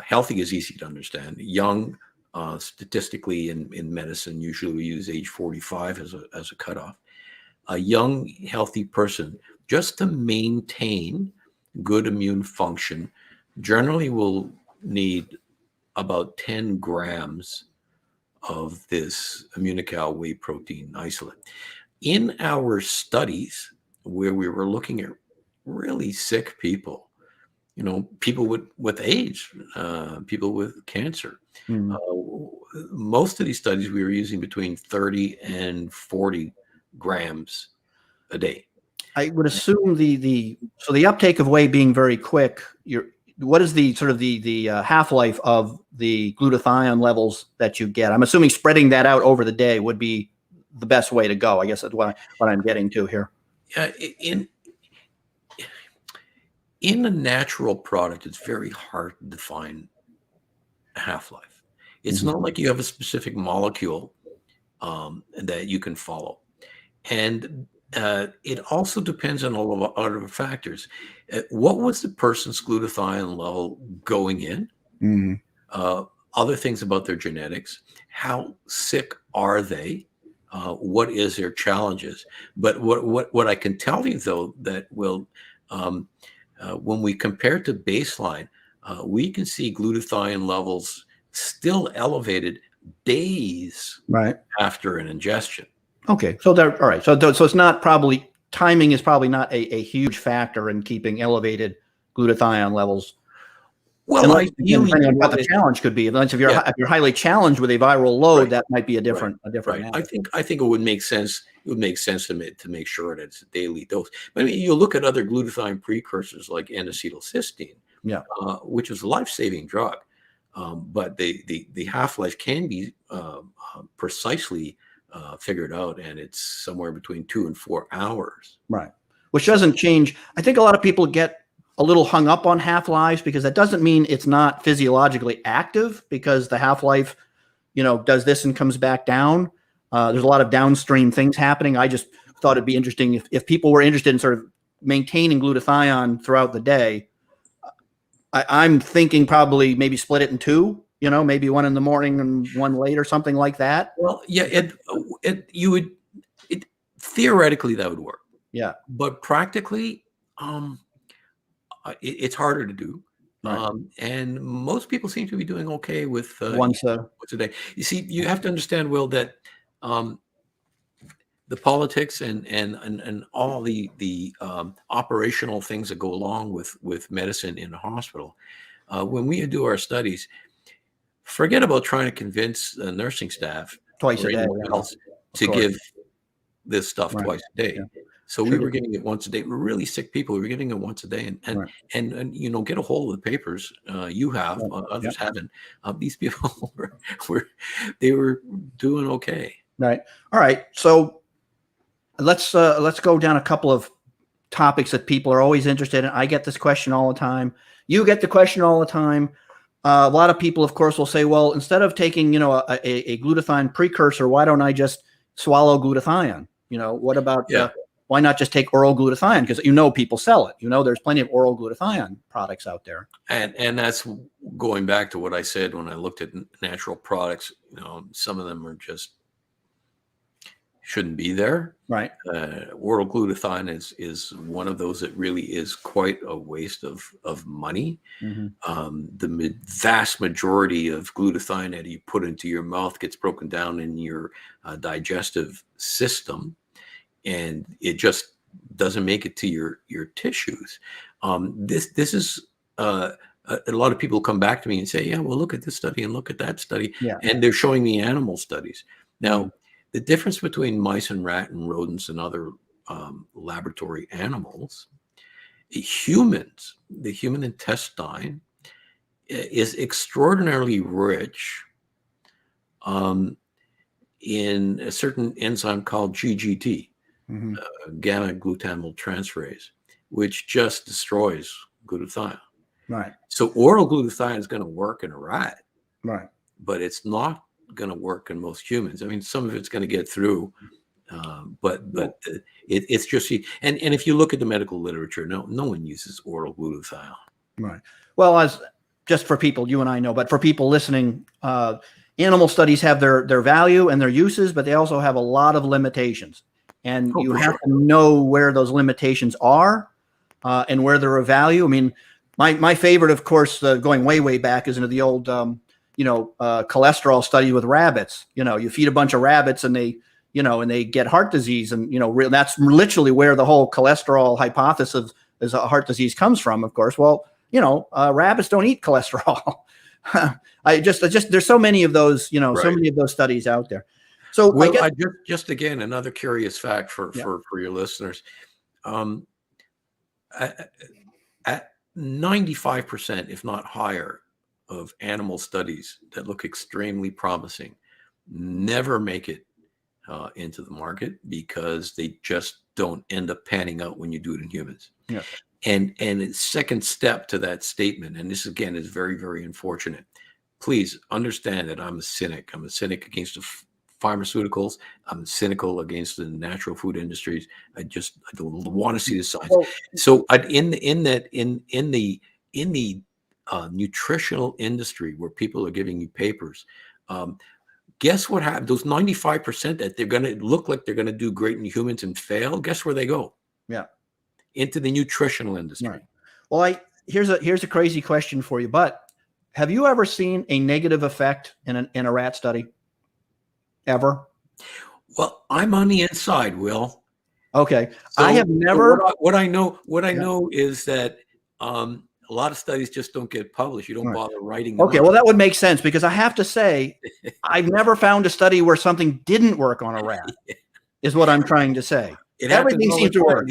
healthy is easy to understand. Young, statistically in medicine, usually we use age 45 as a cutoff. A young, healthy person, just to maintain good immune function, generally will need about 10 grams of this immunical whey protein isolate. In our studies, where we were looking at really sick people, people with AIDS, people with cancer, Mhm. most of these studies we were using between 30 and 40 grams a day. I would assume so the uptake of whey being very quick. What is the sort of the half life of the glutathione levels that you get? I'm assuming spreading that out over the day would be the best way to go. I guess that's what I'm getting to here. Yeah, in a natural product, it's very hard to define half-life. It's Mhm. not like you have a specific molecule that you can follow. And it also depends on all of other factors. What was the person's glutathione level going in? Mhm. Uh, Other things about their genetics. How sick are they? What is their challenges? But what I can tell you, though, that will um, when we compare to baseline, we can see glutathione levels still elevated days Right. after an ingestion. Okay. So they're all right. So it's not probably timing is probably not a huge factor in keeping elevated glutathione levels. Well, Unless, again, ideally, depending on what well, the challenge could be. Unless yeah, if you're highly challenged with a viral load, right, that might be right, a different right. matter. I think it would make sense. It would make sense to make sure that it's a daily dose. But I mean, you look at other glutathione precursors like N-acetylcysteine, Yeah. which is a life-saving drug, but the half-life can be precisely figured out, and it's somewhere between 2 and 4 hours. Right. Which So doesn't change. I think a lot of people get a little hung up on half lives because that doesn't mean it's not physiologically active because the half life, does this and comes back down. There's a lot of downstream things happening. I just thought it'd be interesting if people were interested in sort of maintaining glutathione throughout the day. I'm thinking probably maybe split it in two, maybe one in the morning and one late or something like that. well, yeah, it theoretically that would work, Yeah. but practically, um, it's harder to do. Right. And most people seem to be doing okay with Once once a day. You see, you have to understand, Will, that um, the politics and all the operational things that go along with medicine in a hospital. When we do our studies, forget about trying to convince the nursing staff twice or a day. anyone Yeah. else Of to course. give this stuff Right. twice a Yeah. day. So we Sure. were getting it once a day. We're really sick people. We were getting it once a day, Right. and get a hold of the papers. You have, Right. Yeah. others haven't. These people were they were doing okay. Right. All right. So let's go down a couple of topics that people are always interested in. I get this question all the time. You get the question all the time. A lot of people, of course, will say, "Well, instead of taking, a glutathione precursor, why don't I just swallow glutathione? What about Yeah, why not just take oral glutathione? Because people sell it. There's plenty of oral glutathione products out there. and that's going back to what I said when I looked at natural products. Some of them are just shouldn't be there. Right. Oral glutathione is one of those that really is quite a waste of money. Mm-hmm. The vast majority of glutathione that you put into your mouth gets broken down in your digestive system, and it just doesn't make it to your tissues. This is a lot of people come back to me and say, "Yeah, well, look at this study and look at that study," Yeah. and they're showing me animal studies. Mm-hmm. Now, the difference between mice and rat and rodents and other laboratory animals, humans, the human intestine is extraordinarily rich um, in a certain enzyme called GGT, Mm-hmm. gamma glutamyl transferase, which just destroys glutathione. Right. So oral glutathione is going to work in a rat, Right. but it's not going to work in most humans. I mean, some of it's going to get through, but it's just, and if you look at the medical literature, no one uses oral glutathione. Right. Well, as just for people, you and I know, but for people listening, animal studies have their value and their uses, but they also have a lot of limitations, and you have to know where those limitations are, and where they're of value. I mean, my favorite, of course, going way back, is into the old, cholesterol study with rabbits. You feed a bunch of rabbits and they get heart disease, and that's literally where the whole cholesterol hypothesis is a heart disease comes from. Of course, well, rabbits don't eat cholesterol. There's so many of those, so many of those studies out there. So well, I guess, just again, another curious fact for your listeners. At 95%, if not higher, of animal studies that look extremely promising never make it into the market, because they just don't end up panning out when you do it in humans. Yeah. And its second step to that statement, and this again is very, very unfortunate. Please understand that I'm a cynic. I'm a cynic against the pharmaceuticals. I'm cynical against the natural food industries. I don't want to see the science. Well, So in the nutritional industry, where people are giving you papers, guess what happened? Those 95% that they're going to look like they're going to do great in humans and fail. Guess where they go? Yeah. Into the nutritional industry. Right. Well, here's a crazy question for you, but have you ever seen a negative effect in a rat study? Ever? Well, I'm on the inside, Will. Okay. So, I have never. What I know is that a lot of studies just don't get published. You don't bother writing them. Okay, well, that would make sense, because I have to say, I've never found a study where something didn't work on a rat. Is what I'm trying to say. Everything seems to work.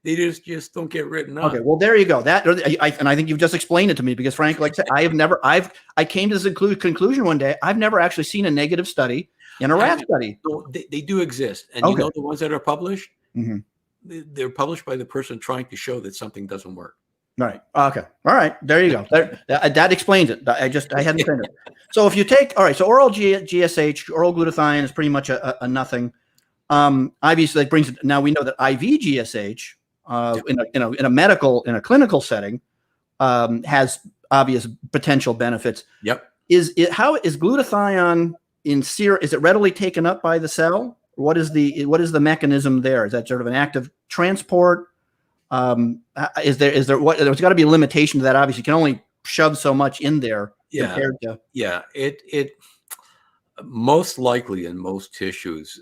They just don't get written up. Okay, well, there you go. And I think you've just explained it to me, because frankly, like I said, I came to this conclusion one day. I've never actually seen a negative study in a rat study. So they do exist, and you know the ones that are published, they're published by the person trying to show that something doesn't work. Right. Okay. All right. There you go. That explains it. I hadn't seen it. So if you take, so oral GSH, oral glutathione is pretty much a nothing. Obviously, that brings it. Now we know that IV GSH in a clinical setting has obvious potential benefits. Yep. How is glutathione in serum? Is it readily taken up by the cell? What is the mechanism there? Is that sort of an active transport? Is there what? There's got to be a limitation to that. Obviously, you can only shove so much in there. It most likely in most tissues,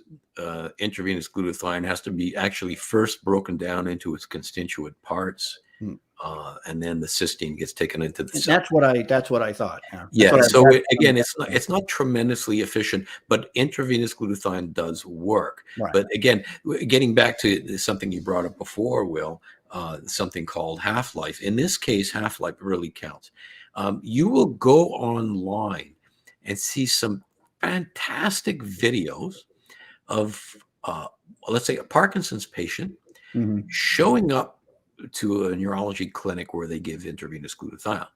intravenous glutathione has to be actually first broken down into its constituent parts, and then the cysteine gets taken into the cell. That's what I thought. It's not tremendously efficient, but intravenous glutathione does work. Right. But again, getting back to something you brought up before, Will, something called half-life. In this case, half-life really counts. You will go online and see some fantastic videos of, let's say, a Parkinson's patient showing up to a neurology clinic where they give intravenous glutathione.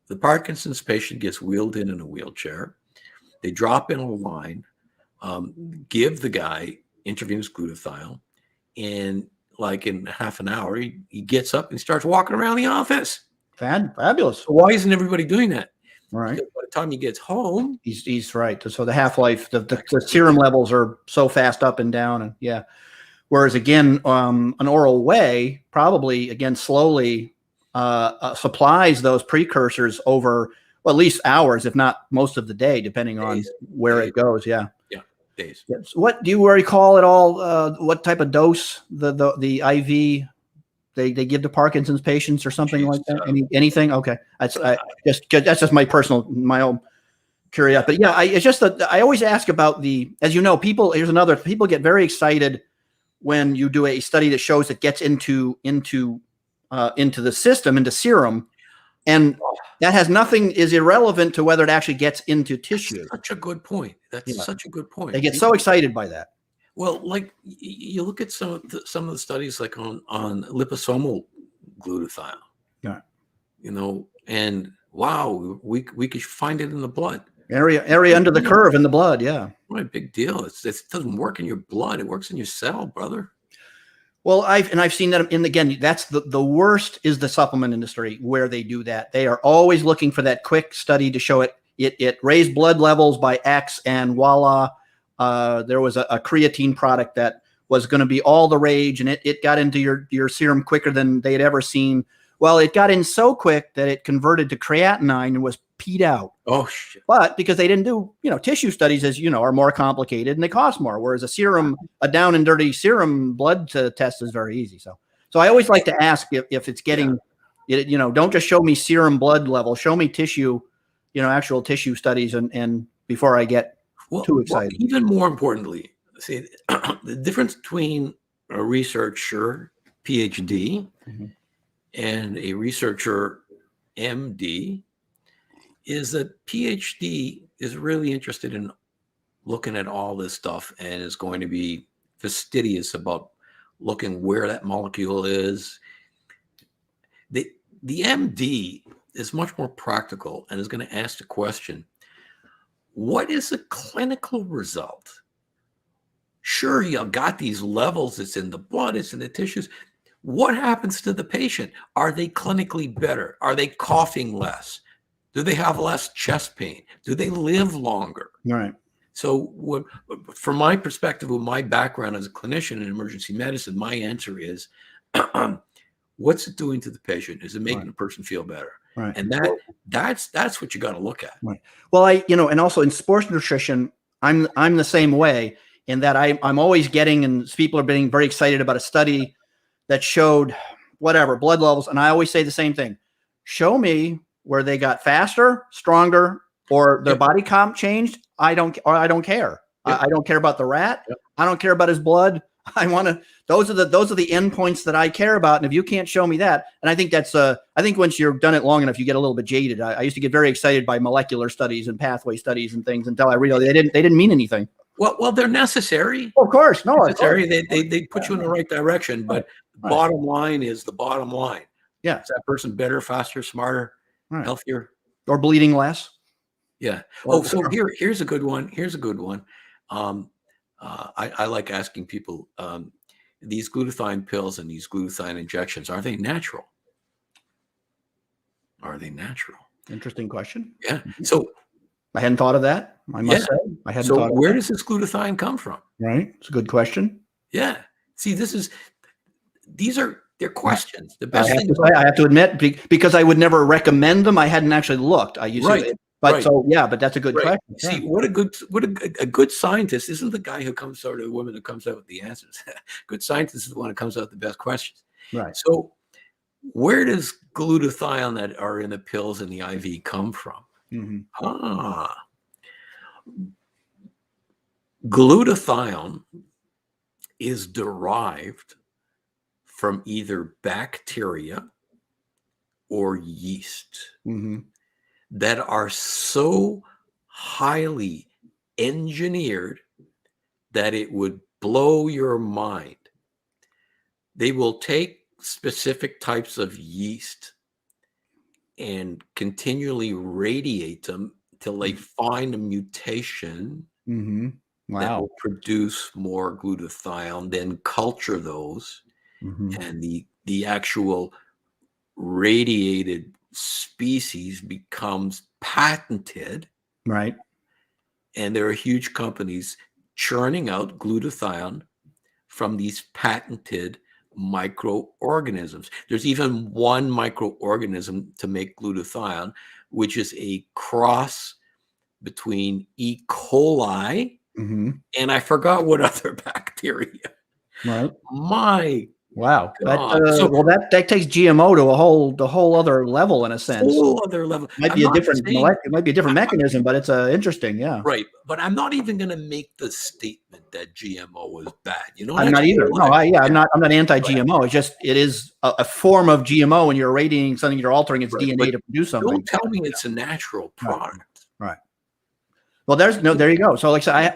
The Parkinson's patient gets wheeled in a wheelchair. They drop in a line, give the guy intravenous glutathione, and like in half an hour, he gets up and starts walking around the office. Fabulous. So why isn't everybody doing that? Right. Because by the time he gets home, he's right. So the half-life, the serum levels are so fast up and down, and Whereas again, an oral whey probably again slowly supplies those precursors over at least hours, if not most of the day, depending on where it goes. Yeah. Days. Yes. What do you recall at all? What type of dose the IV they give to Parkinson's patients or something like that? Anything? Okay, that's just my own curiosity. But it's just that I always ask about as you know, people get very excited when you do a study that shows it gets into the system, into serum, and that has nothing, is irrelevant to whether it actually gets into tissue. That's such a good point. That's such a good point. They get so excited by that. Well, like you look at some of the studies, like on liposomal glutathione. Yeah. And wow, we could find it in the blood. Area under the curve in the blood. Yeah. What a big deal. It doesn't work in your blood. It works in your cell, brother. Well, I've seen that. And again, that's the worst is the supplement industry where they do that. They are always looking for that quick study to show it raised blood levels by X, and voila. There was a creatine product that was going to be all the rage, and it got into your serum quicker than they had ever seen. Well, it got in so quick that it converted to creatinine and was peed out. Oh, shit. But because they didn't do, tissue studies, as you know, are more complicated and they cost more. Whereas a down and dirty serum blood test is very easy. So I always like to ask if it's getting, don't just show me serum blood level, show me tissue, actual tissue studies, and before I get too excited. Well, even more importantly, see the difference between a researcher, PhD, and a researcher, MD, is that PhD is really interested in looking at all this stuff and is going to be fastidious about looking where that molecule is. The MD is much more practical and is going to ask the question, what is the clinical result? Sure, you got these levels, it's in the blood, it's in the tissues. What happens to the patient? Are they clinically better? Are they coughing less? Do they have less chest pain? Do they live longer? Right. So from my perspective, with my background as a clinician in emergency medicine, my answer is, what's it doing to the patient? Is it making the person feel better? Right. And that's what you got to look at. Right. Well, and also in sports nutrition, I'm the same way in that I'm always getting, and people are being very excited about a study that showed whatever blood levels. And I always say the same thing. Show me where they got faster, stronger, or their body comp changed. I don't care. Yep. I don't care about the rat. Yep. I don't care about his blood. Those are the endpoints that I care about. And if you can't show me that, and I think I think once you've done it long enough, you get a little bit jaded. I used to get very excited by molecular studies and pathway studies and things until I realized they didn't mean anything. Well, they're necessary. Of course. No, necessary. They put you in the right direction, but bottom line is the bottom line. Yeah. Is that person better, faster, smarter, healthier? Or bleeding less? Yeah. Oh, so here's a good one. Here's a good one. I like asking people, these glutathione pills and these glutathione injections, are they natural? Are they natural? Interesting question. Yeah. So I hadn't thought of that. I must say. I hadn't thought of that. So where does this glutathione come from? Right. It's a good question. Yeah. See, they're questions. The best I have to admit, because I would never recommend them. I hadn't actually looked. I used to. But but that's a good question. See, what a good scientist isn't the guy who comes out, or the woman who comes out with the answers. Good scientist is the one who comes out with the best questions. Right. So where does glutathione that are in the pills and the IV come from? Glutathione is derived from either bacteria or yeast that are so highly engineered that it would blow your mind. They will take specific types of yeast and continually radiate them till they find a mutation that will produce more glutathione, then culture those, and the actual radiated species becomes patented. Right. And there are huge companies churning out glutathione from these patented microorganisms. There's even one microorganism to make glutathione, which is a cross between E. coli and I forgot what other bacteria. Right. My wow. That takes GMO to a whole other level in a sense. Whole other level. It might be a different mechanism, but it's interesting. Yeah. Right. But I'm not even going to make the statement that GMO is bad. I'm not either. No, I'm not anti-GMO. It's just, it is a form of GMO, and you're irradiating something, you're altering its DNA to produce something. Don't tell me it's a natural product. Right. Well, there you go. So like I said,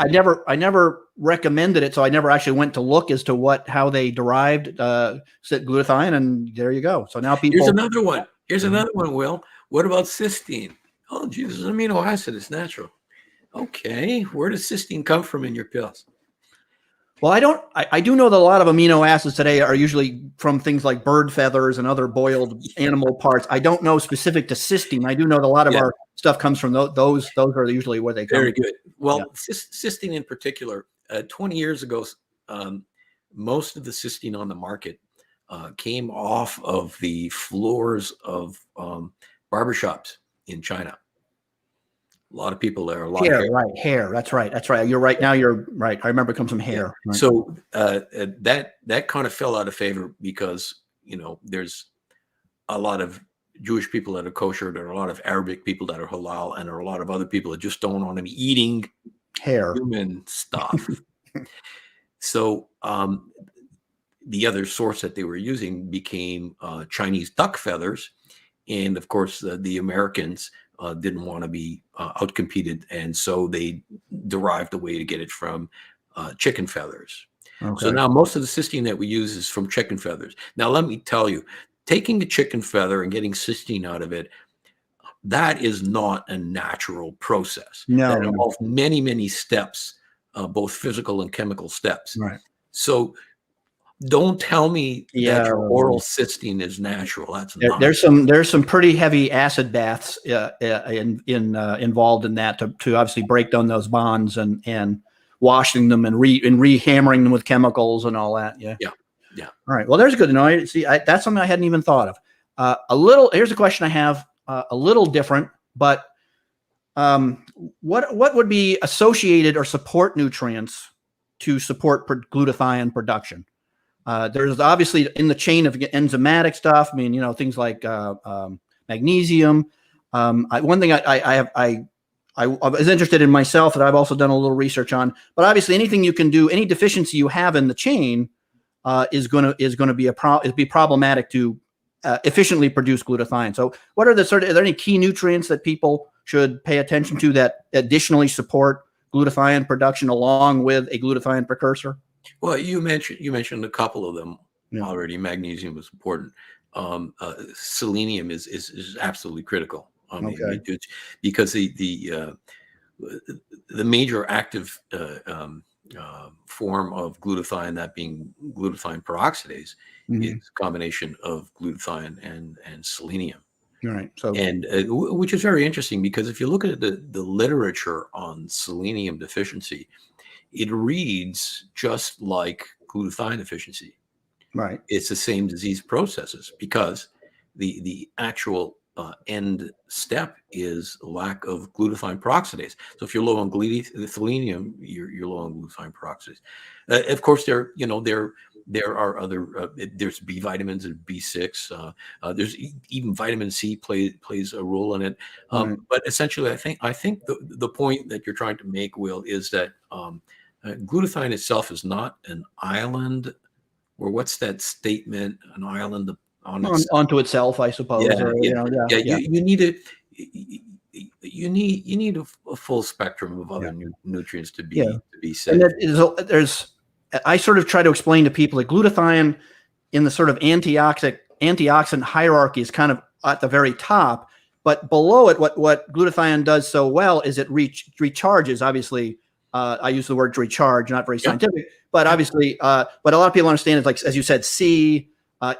I never recommended it. So I never actually went to look as to how they derived glutathione, and there you go. So now Here's people. another one. Here's another one, Will. What about cysteine? Oh, Jesus, amino acid is natural. Okay, where does cysteine come from in your pills? Well, I do know that a lot of amino acids today are usually from things like bird feathers and other boiled animal parts. I don't know specific to cysteine. I do know that a lot of our stuff comes from those are usually where they come. Very good. Well, cysteine in particular, 20 years ago, most of the cysteine on the market came off of the floors of barbershops in China. A lot of people there, a lot of hair. Right, hair. That's right. That's right. You're right. Now you're right. I remember it comes from hair. Yeah. Right. So that kind of fell out of favor because, there's a lot of Jewish people that are kosher, there are a lot of Arabic people that are halal, and there are a lot of other people that just don't want to be eating hair, human stuff. So the other source that they were using became Chinese duck feathers. And of course, the Americans didn't want to be outcompeted. And so they derived a way to get it from chicken feathers. Okay. So now most of the cysteine that we use is from chicken feathers. Now, let me tell you, taking a chicken feather and getting cysteine out of it, that is not a natural process. No, that involves many, many steps, both physical and chemical steps. Right. So don't tell me that your oral cysteine is natural. That's not. There's some pretty heavy acid baths involved in that to obviously break down those bonds and washing them and rehammering them with chemicals and all that. Yeah. All right. Well, there's good to know. See, that's something I hadn't even thought of. Here's a question I have, a little different, but what would be associated or support nutrients to support glutathione production? There's obviously in the chain of enzymatic stuff. I mean, things like magnesium. One thing I was interested in myself that I've also done a little research on. But obviously, anything you can do, any deficiency you have in the chain, is going to be problematic to efficiently produce glutathione. So, what are are there any key nutrients that people should pay attention to that additionally support glutathione production along with a glutathione precursor? Well, you mentioned a couple of them already. Magnesium was important. Selenium is absolutely critical. Because the major active form of glutathione, that being glutathione peroxidase, is a combination of glutathione and selenium. Right. So, and which is very interesting because if you look at the literature on selenium deficiency, it reads just like glutathione deficiency. Right. It's the same disease processes because the actual end step is lack of glutathione peroxidase. So if you're low on selenium, you're low on glutathione peroxidase. Of course, there are other. There's B vitamins and B6. There's even vitamin C plays a role in it. But essentially, I think the point that you're trying to make, Will, is that glutathione itself is not an island, or what's that statement? An island onto itself, I suppose. You need it. You need a full spectrum of other nutrients to be safe. And I sort of try to explain to people that glutathione in the sort of antioxidant hierarchy is kind of at the very top, but below it, what glutathione does so well is it recharges. Obviously, I use the word recharge, not very scientific, but obviously, but a lot of people understand it, like, as you said, C,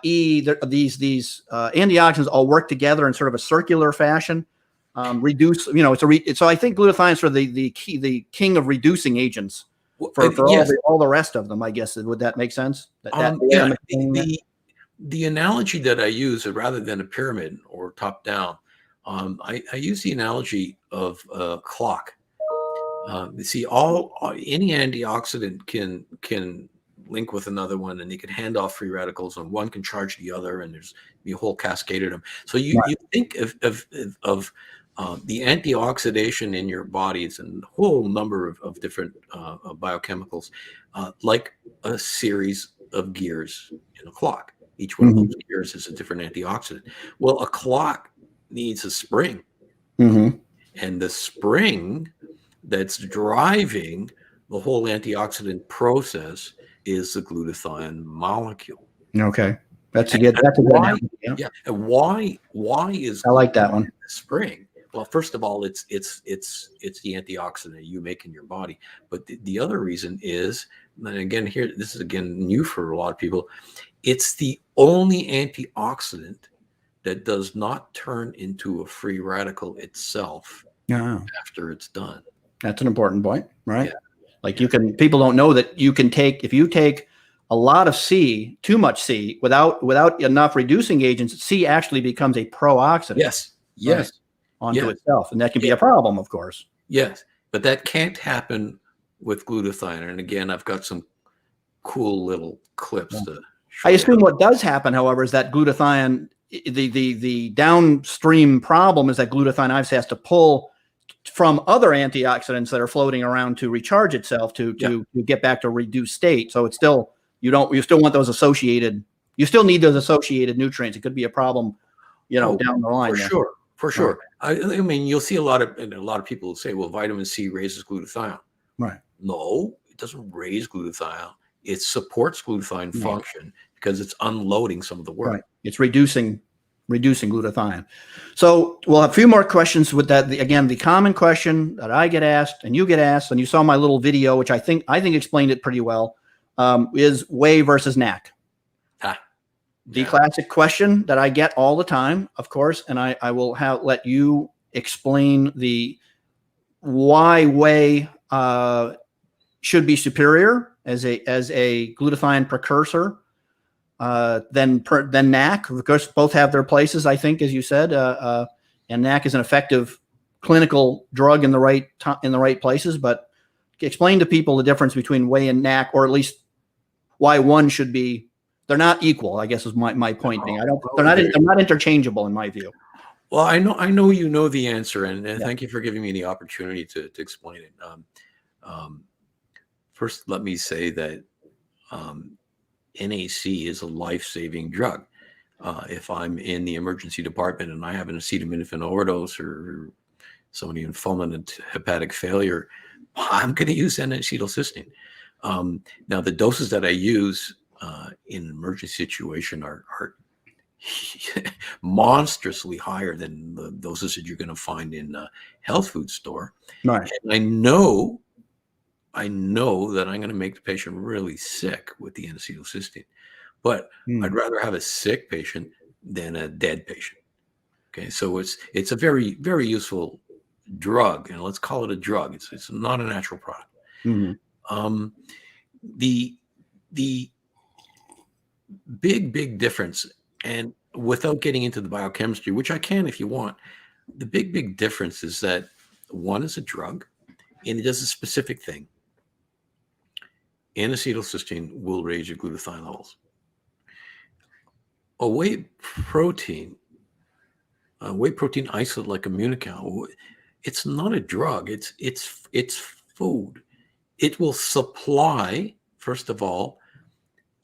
E, these antioxidants all work together in sort of a circular fashion. Reduce, so I think glutathione is sort of the king of reducing agents for all the rest of them, I guess. Would that make sense? The analogy that I use, rather than a pyramid or top down, I use the analogy of a clock. You see, any antioxidant can link with another one, and they can hand off free radicals, and one can charge the other, and there's a whole cascade of them. So you think of the antioxidation in your body. It's a whole number of different biochemicals, like a series of gears in a clock. Each one of those gears is a different antioxidant. Well, a clock needs a spring, and the spring that's driving the whole antioxidant process is the glutathione molecule. Okay. That's a And good, that's a good why? analogy. Yeah. Yeah, and why is I like that glutathione one. in the spring? Well, first of all, it's the antioxidant you make in your body. But the other reason is, and again, here this is again new for a lot of people, it's the only antioxidant that does not turn into a free radical itself Yeah. after it's done. That's an important point, right? Yeah. Like Yeah. you can, people don't know that you can take, if you take a lot of C, too much C, without enough reducing agents, C actually becomes a pro-oxidant. Yes. Right, Yes. onto Yes. itself. And that can be Yeah. a problem, of course. Yes. But that can't happen with glutathione. And again, I've got some cool little clips Yeah. to show I you. assume what does happen, however, is that glutathione, the downstream problem is that glutathione obviously has to pull from other antioxidants that are floating around to recharge itself to get back to a reduced state. So it's still, you still want those associated, you still need those associated nutrients. It could be a problem, down the line. For sure. For sure. Right. I mean, you'll see a lot of people say, well, vitamin C raises glutathione. Right. No, it doesn't raise glutathione. It supports glutathione function because it's unloading some of the work. Right. It's reducing glutathione. So we'll have a few more questions with that. Again, the common question that I get asked and you get asked, and you saw my little video, which I think explained it pretty well, is Whey versus NAC. The classic question that I get all the time, of course, and I will let you explain why Whey should be superior as a glutathione precursor than NAC. Of course, both have their places, I think, as you said, and NAC is an effective clinical drug in the right places. But explain to people the difference between Whey and NAC, or at least why one should be. They're not equal, I guess, is my point being. They're not interchangeable in my view. Well, I know you know the answer, and thank you for giving me the opportunity to explain it. First, let me say that NAC is a life-saving drug. If I'm in the emergency department and I have an acetaminophen overdose or somebody in fulminant hepatic failure, I'm going to use N-acetylcysteine. Now, the doses that I use in an emergency situation are monstrously higher than the doses that you're going to find in a health food store. Right. And I know that I'm going to make the patient really sick with the N-acetylcysteine, but I'd rather have a sick patient than a dead patient. Okay, so it's a very, very useful drug, and let's call it a drug. It's not a natural product. Mm-hmm. The big difference, and without getting into the biochemistry, which I can if you want, the big difference is that one is a drug, and it does a specific thing. N-acetylcysteine will raise your glutathione levels. A whey protein isolate like Immunocal, it's not a drug. It's food. It will supply, first of all,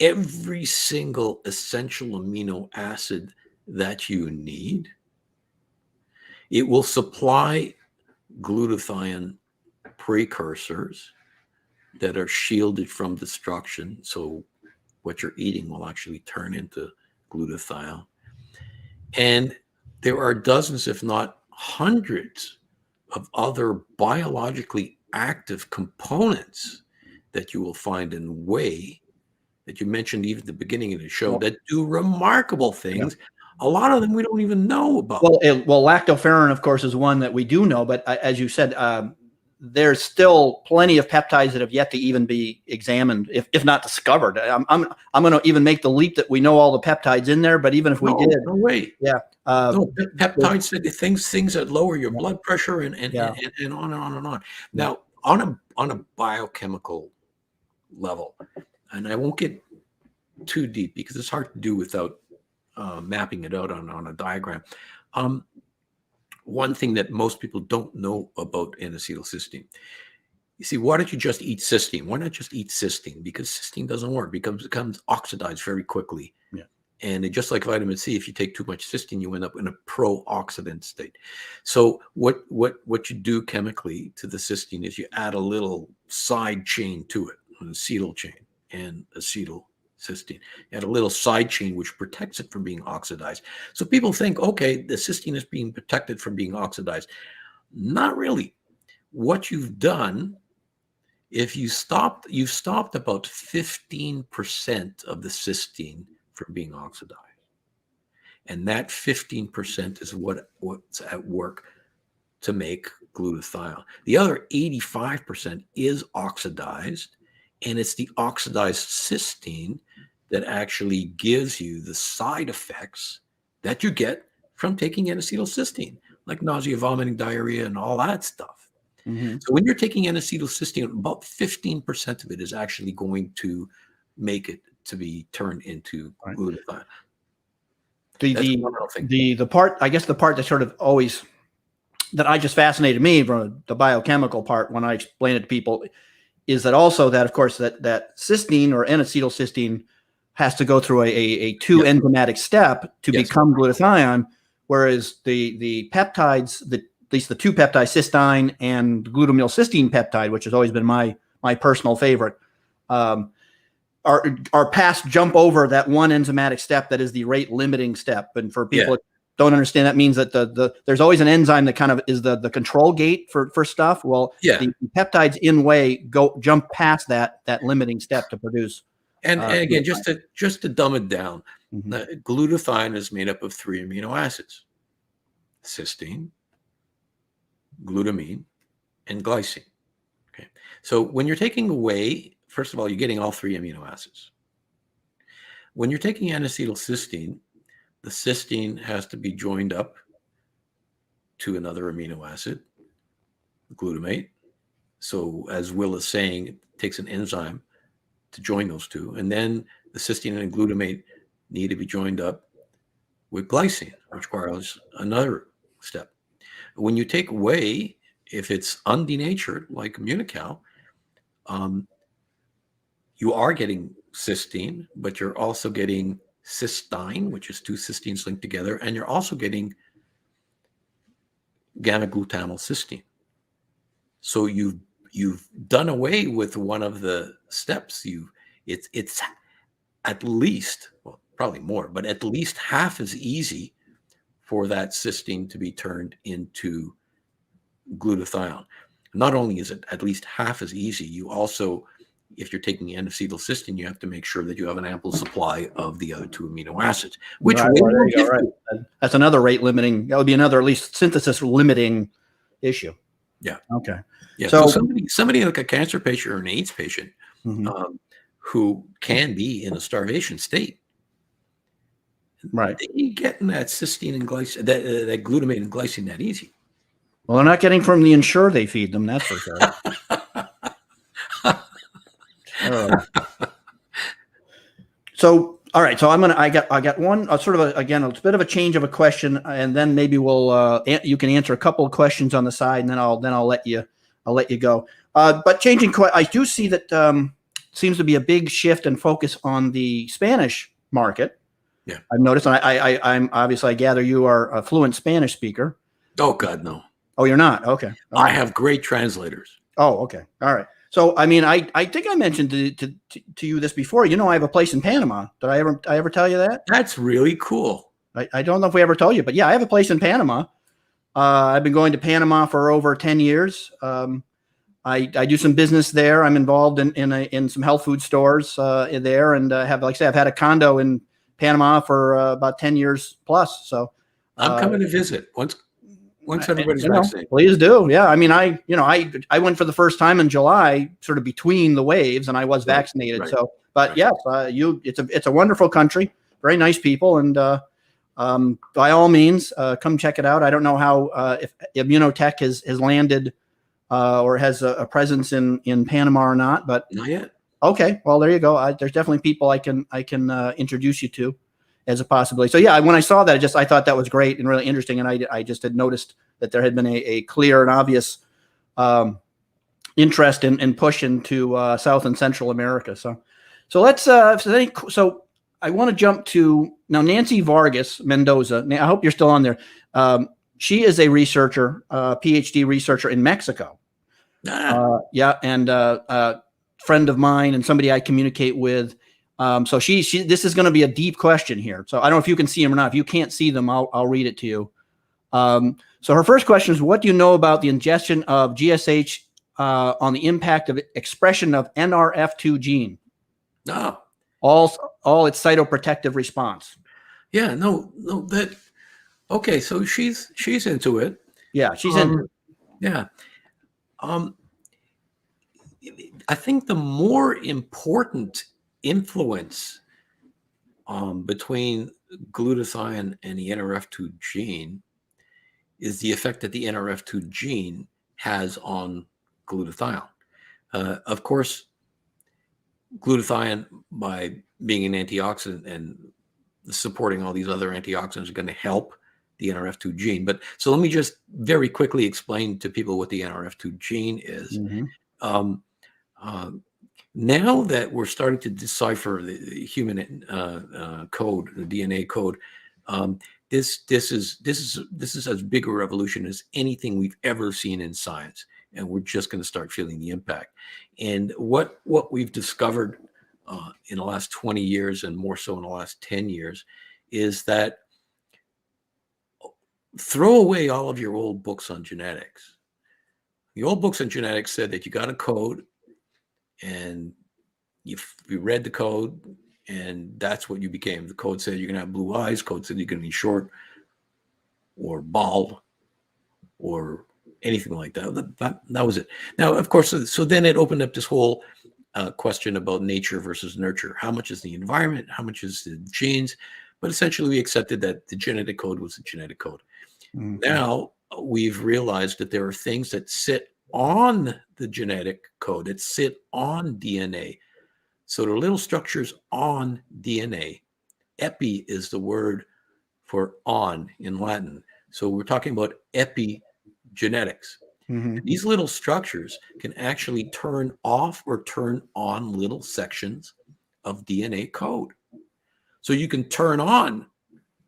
every single essential amino acid that you need. It will supply glutathione precursors that are shielded from destruction. So what you're eating will actually turn into glutathione. And there are dozens, if not hundreds, of other biologically active components that you will find in whey that you mentioned even at the beginning of the show that do remarkable things. A lot of them we don't even know about. Well, lactoferrin, of course, is one that we do know, but as you said, there's still plenty of peptides that have yet to even be examined, if not discovered. I'm going to even make the leap that we know all the peptides in there, but even if we did, no way. Yeah, peptides, things that lower your blood pressure and on and on and on. Now, on a biochemical level, and I won't get too deep because it's hard to do without mapping it out on a diagram. One thing that most people don't know about N-acetylcysteine. You see, why don't you just eat cysteine? Why not just eat cysteine? Because cysteine doesn't work. It becomes oxidized very quickly And just like vitamin C, if you take too much cysteine, you end up in a pro-oxidant state. So what you do chemically to the cysteine is you add a little side chain to it, an acetyl chain and acetylcysteine. You add a little side chain which protects it from being oxidized. So people think, okay, the cysteine is being protected from being oxidized. Not really. What you've done, if you've stopped about 15% of the cysteine from being oxidized. And that 15% is what's at work to make glutathione. The other 85% is oxidized, and it's the oxidized cysteine that actually gives you the side effects that you get from taking N-acetylcysteine, like nausea, vomiting, diarrhea, and all that stuff. Mm-hmm. So when you're taking N-acetylcysteine, about 15% of it is actually going to make it to be turned into glutathione. The part, I guess the part that sort of always, that I just fascinated me from the biochemical part when I explain it to people, is that also that, of course, that cysteine or N-acetylcysteine has to go through a two enzymatic step to become glutathione, whereas the peptides, at least the two peptides, cysteine and glutamylcysteine peptide, which has always been my personal favorite, are past jump over that one enzymatic step that is the rate limiting step. And for people that don't understand, that means that there's always an enzyme that kind of is the control gate for stuff. Well, the peptides in Whey jump past that limiting step to produce. And again, just to dumb it down, glutathione is made up of 3 amino acids: cysteine, glutamine, and glycine. Okay, so when you're taking Whey, first of all, you're getting all 3 amino acids. When you're taking N-acetylcysteine, the cysteine has to be joined up to another amino acid, glutamate. So as Will is saying, it takes an enzyme to join those two. And then the cysteine and glutamate need to be joined up with glycine, which requires another step. When you take Whey, if it's undenatured, like Immunical, you are getting cysteine, but you're also getting cysteine, which is 2 cysteines linked together, and you're also getting gamma-glutamylcysteine. So you've done away with one of the steps. It's at least, well, probably more, but at least half as easy for that cysteine to be turned into glutathione. Not only is it at least half as easy, you also, if you're taking N-acetylcysteine, you have to make sure that you have an ample supply of the other 2 amino acids, which that's another rate limiting. That would be another, at least, synthesis limiting issue. Yeah. Okay. Yeah. So somebody like a cancer patient or an AIDS patient who can be in a starvation state, right? They ain't getting that cysteine and glycine, that glutamate and glycine that easy. Well, they're not getting from the Ensure they feed them. That's for sure. So, all right. So I got one sort of again, a bit of a change of a question, and then maybe you can answer a couple of questions on the side, and then I'll let you go. But changing, I do see that seems to be a big shift and focus on the Spanish market. Yeah, I've noticed. And I'm obviously, I gather you are a fluent Spanish speaker. Oh God, no. Oh, you're not. Okay. I have great translators. Oh, okay. All right. So, I mean, I think I mentioned to you this before. You know, I have a place in Panama. Did I ever tell you that? That's really cool. I don't know if we ever told you, but yeah, I have a place in Panama. I've been going to Panama for over 10 years. I do some business there. I'm involved in some health food stores there, and have, like I say, I've had a condo in Panama for about 10 years plus. So I'm coming to visit once everybody's vaccinated. Please do. Yeah. I mean, I went for the first time in July, sort of between the waves, and I was vaccinated. Right. So, but yes, it's a wonderful country, very nice people. And, by all means, come check it out. I don't know how, if Immunotech has landed, or has a presence in Panama or not, but not yet. Okay. Well, there you go. There's definitely people I can introduce you to as a possibility. So yeah, when I saw that, I thought that was great and really interesting. And I just had noticed that there had been a clear and obvious interest in push into South and Central America. So let's I want to jump to now Nancy Vargas Mendoza. I hope you're still on there. She is a researcher, PhD researcher in Mexico. Yeah, and friend of mine and somebody I communicate with. So this is going to be a deep question here. So I don't know if you can see them or not. If you can't see them, I'll read it to you. So her first question is, what do you know about the ingestion of GSH on the impact of expression of NRF2 gene? No. All its cytoprotective response. Yeah, no, that okay, so she's into it. Yeah, she's into it. Yeah. I think the more important influence between glutathione and the NRF2 gene is the effect that the NRF2 gene has on glutathione. Of course, glutathione, by being an antioxidant and supporting all these other antioxidants, is going to help the NRF2 gene. But so let me just very quickly explain to people what the NRF2 gene is. Now that we're starting to decipher the human code, the DNA code, this is as big a revolution as anything we've ever seen in science, and we're just going to start feeling the impact. And what we've discovered in the last 20 years, and more so in the last 10 years, is that throw away all of your old books on genetics. The old books on genetics said that you got a code, and you read the code, and that's what you became. The code said you're going to have blue eyes. Code said you're going to be short or bald or anything like that. That was it. Now, of course, so then it opened up this whole question about nature versus nurture. How much is the environment? How much is the genes? But essentially, we accepted that the genetic code was a genetic code. Now, we've realized that there are things that sit on the genetic code, that sit on DNA. So there are little structures on DNA. Epi is the word for on in Latin. So we're talking about epigenetics. These little structures can actually turn off or turn on little sections of DNA code. So you can turn on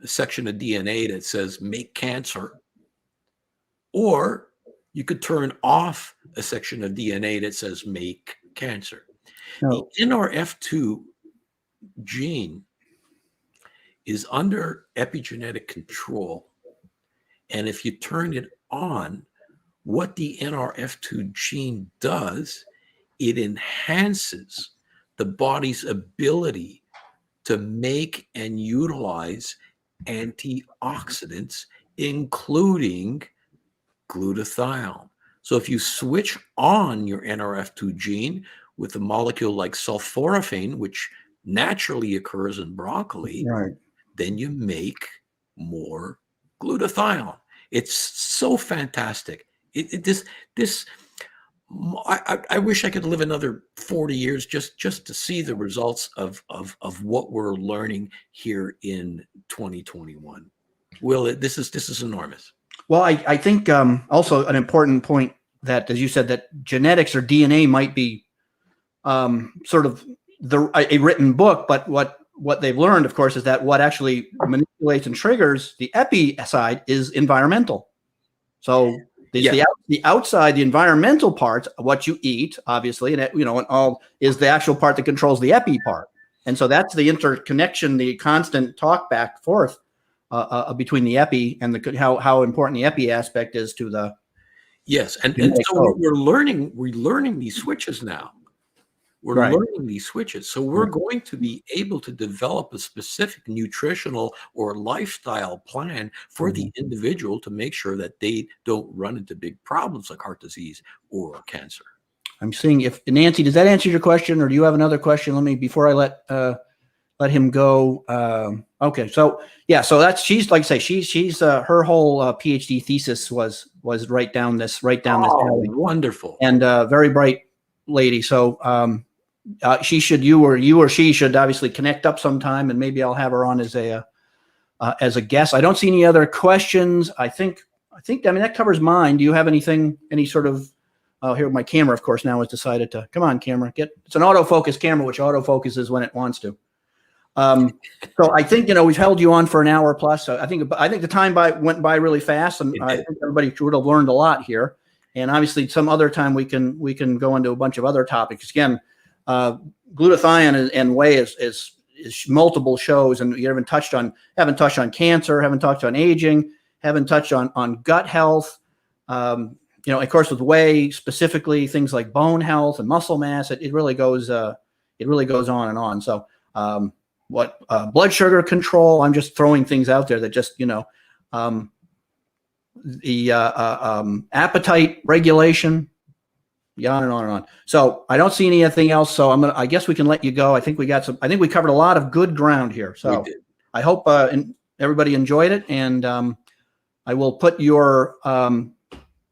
a section of DNA that says make cancer, or you could turn off a section of DNA that says make cancer. The NRF2 gene is under epigenetic control. And if you turn it on, what the NRF2 gene does, it enhances the body's ability to make and utilize antioxidants, including glutathione. So if you switch on your NRF2 gene with a molecule like sulforaphane, which naturally occurs in broccoli, then you make more glutathione. It's so fantastic. I wish I could live another 40 years just to see the results of what we're learning here in 2021. Will, this is enormous. Well, I think also an important point that, as you said, that genetics or DNA might be sort of a written book, but what they've learned, of course, is that what actually manipulates and triggers the epi side is environmental. So the outside, the environmental part, what you eat, obviously, and and all is the actual part that controls the epi part. And so that's the interconnection, the constant talk back forth between the epi and how important the epi aspect is to the. Yes, and so we're learning these switches now. We're learning these switches. So we're going to be able to develop a specific nutritional or lifestyle plan for the individual to make sure that they don't run into big problems like heart disease or cancer. I'm seeing if Nancy, does that answer your question, or do you have another question? Let me, before I let him go. Okay. So yeah, so that's, she's like I say, she's her whole PhD thesis was right down this alley. Wonderful. And very bright lady. So you or she should obviously connect up sometime, and maybe I'll have her on as a guest. I don't see any other questions. I think, I mean, that covers mine. Do you have any sort of, here my camera, of course, now has decided to, come on camera, it's an autofocus camera, which autofocuses when it wants to. So I think, we've held you on for an hour plus. So I think the time went by really fast, and I think everybody would have learned a lot here. And obviously, some other time we can go into a bunch of other topics. Again, glutathione and whey is multiple shows, and you haven't touched on cancer, haven't touched on aging, haven't touched on gut health. Of course, with whey specifically, things like bone health and muscle mass. It really goes on and on. So blood sugar control. I'm just throwing things out there that just the appetite regulation, on and on and on. So I don't see anything else. So I guess we can let you go. I think we covered a lot of good ground here. So I hope everybody enjoyed it. And I will put your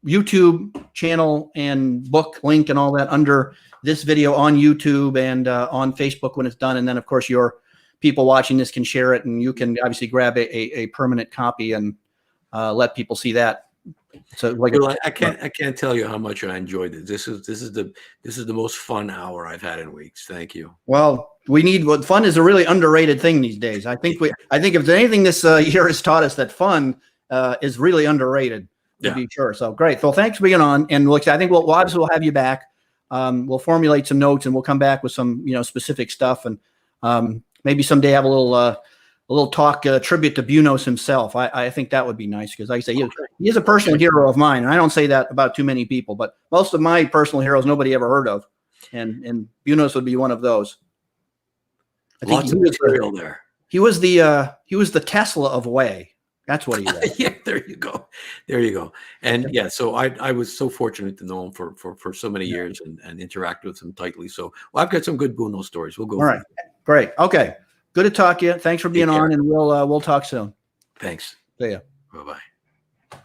YouTube channel and book link and all that under this video on YouTube and on Facebook when it's done. And then of course your people watching this can share it, and you can obviously grab a permanent copy and let people see that. So I can't tell you how much I enjoyed it. This is the most fun hour I've had in weeks. Thank you. Well, fun is a really underrated thing these days. I think if there's anything this year has taught us, that fun is really underrated, to be sure. So great. Well, thanks for being on. And I think we'll obviously have you back. We'll formulate some notes and we'll come back with some specific stuff, and maybe someday have a little talk tribute to Bunos himself. I think that would be nice, because like I say, he is a personal hero of mine, and I don't say that about too many people, but most of my personal heroes nobody ever heard of, and Bunos would be one of those. I think lots of material there. He was the Tesla of whey. That's what he was. Yeah, there you go. And so I was so fortunate to know him for so many years and interact with him tightly. So I've got some good Buno stories. We'll go. All right, great. Okay. Good to talk to you. Thanks for being on, and we'll talk soon. Thanks. See ya. Bye-bye.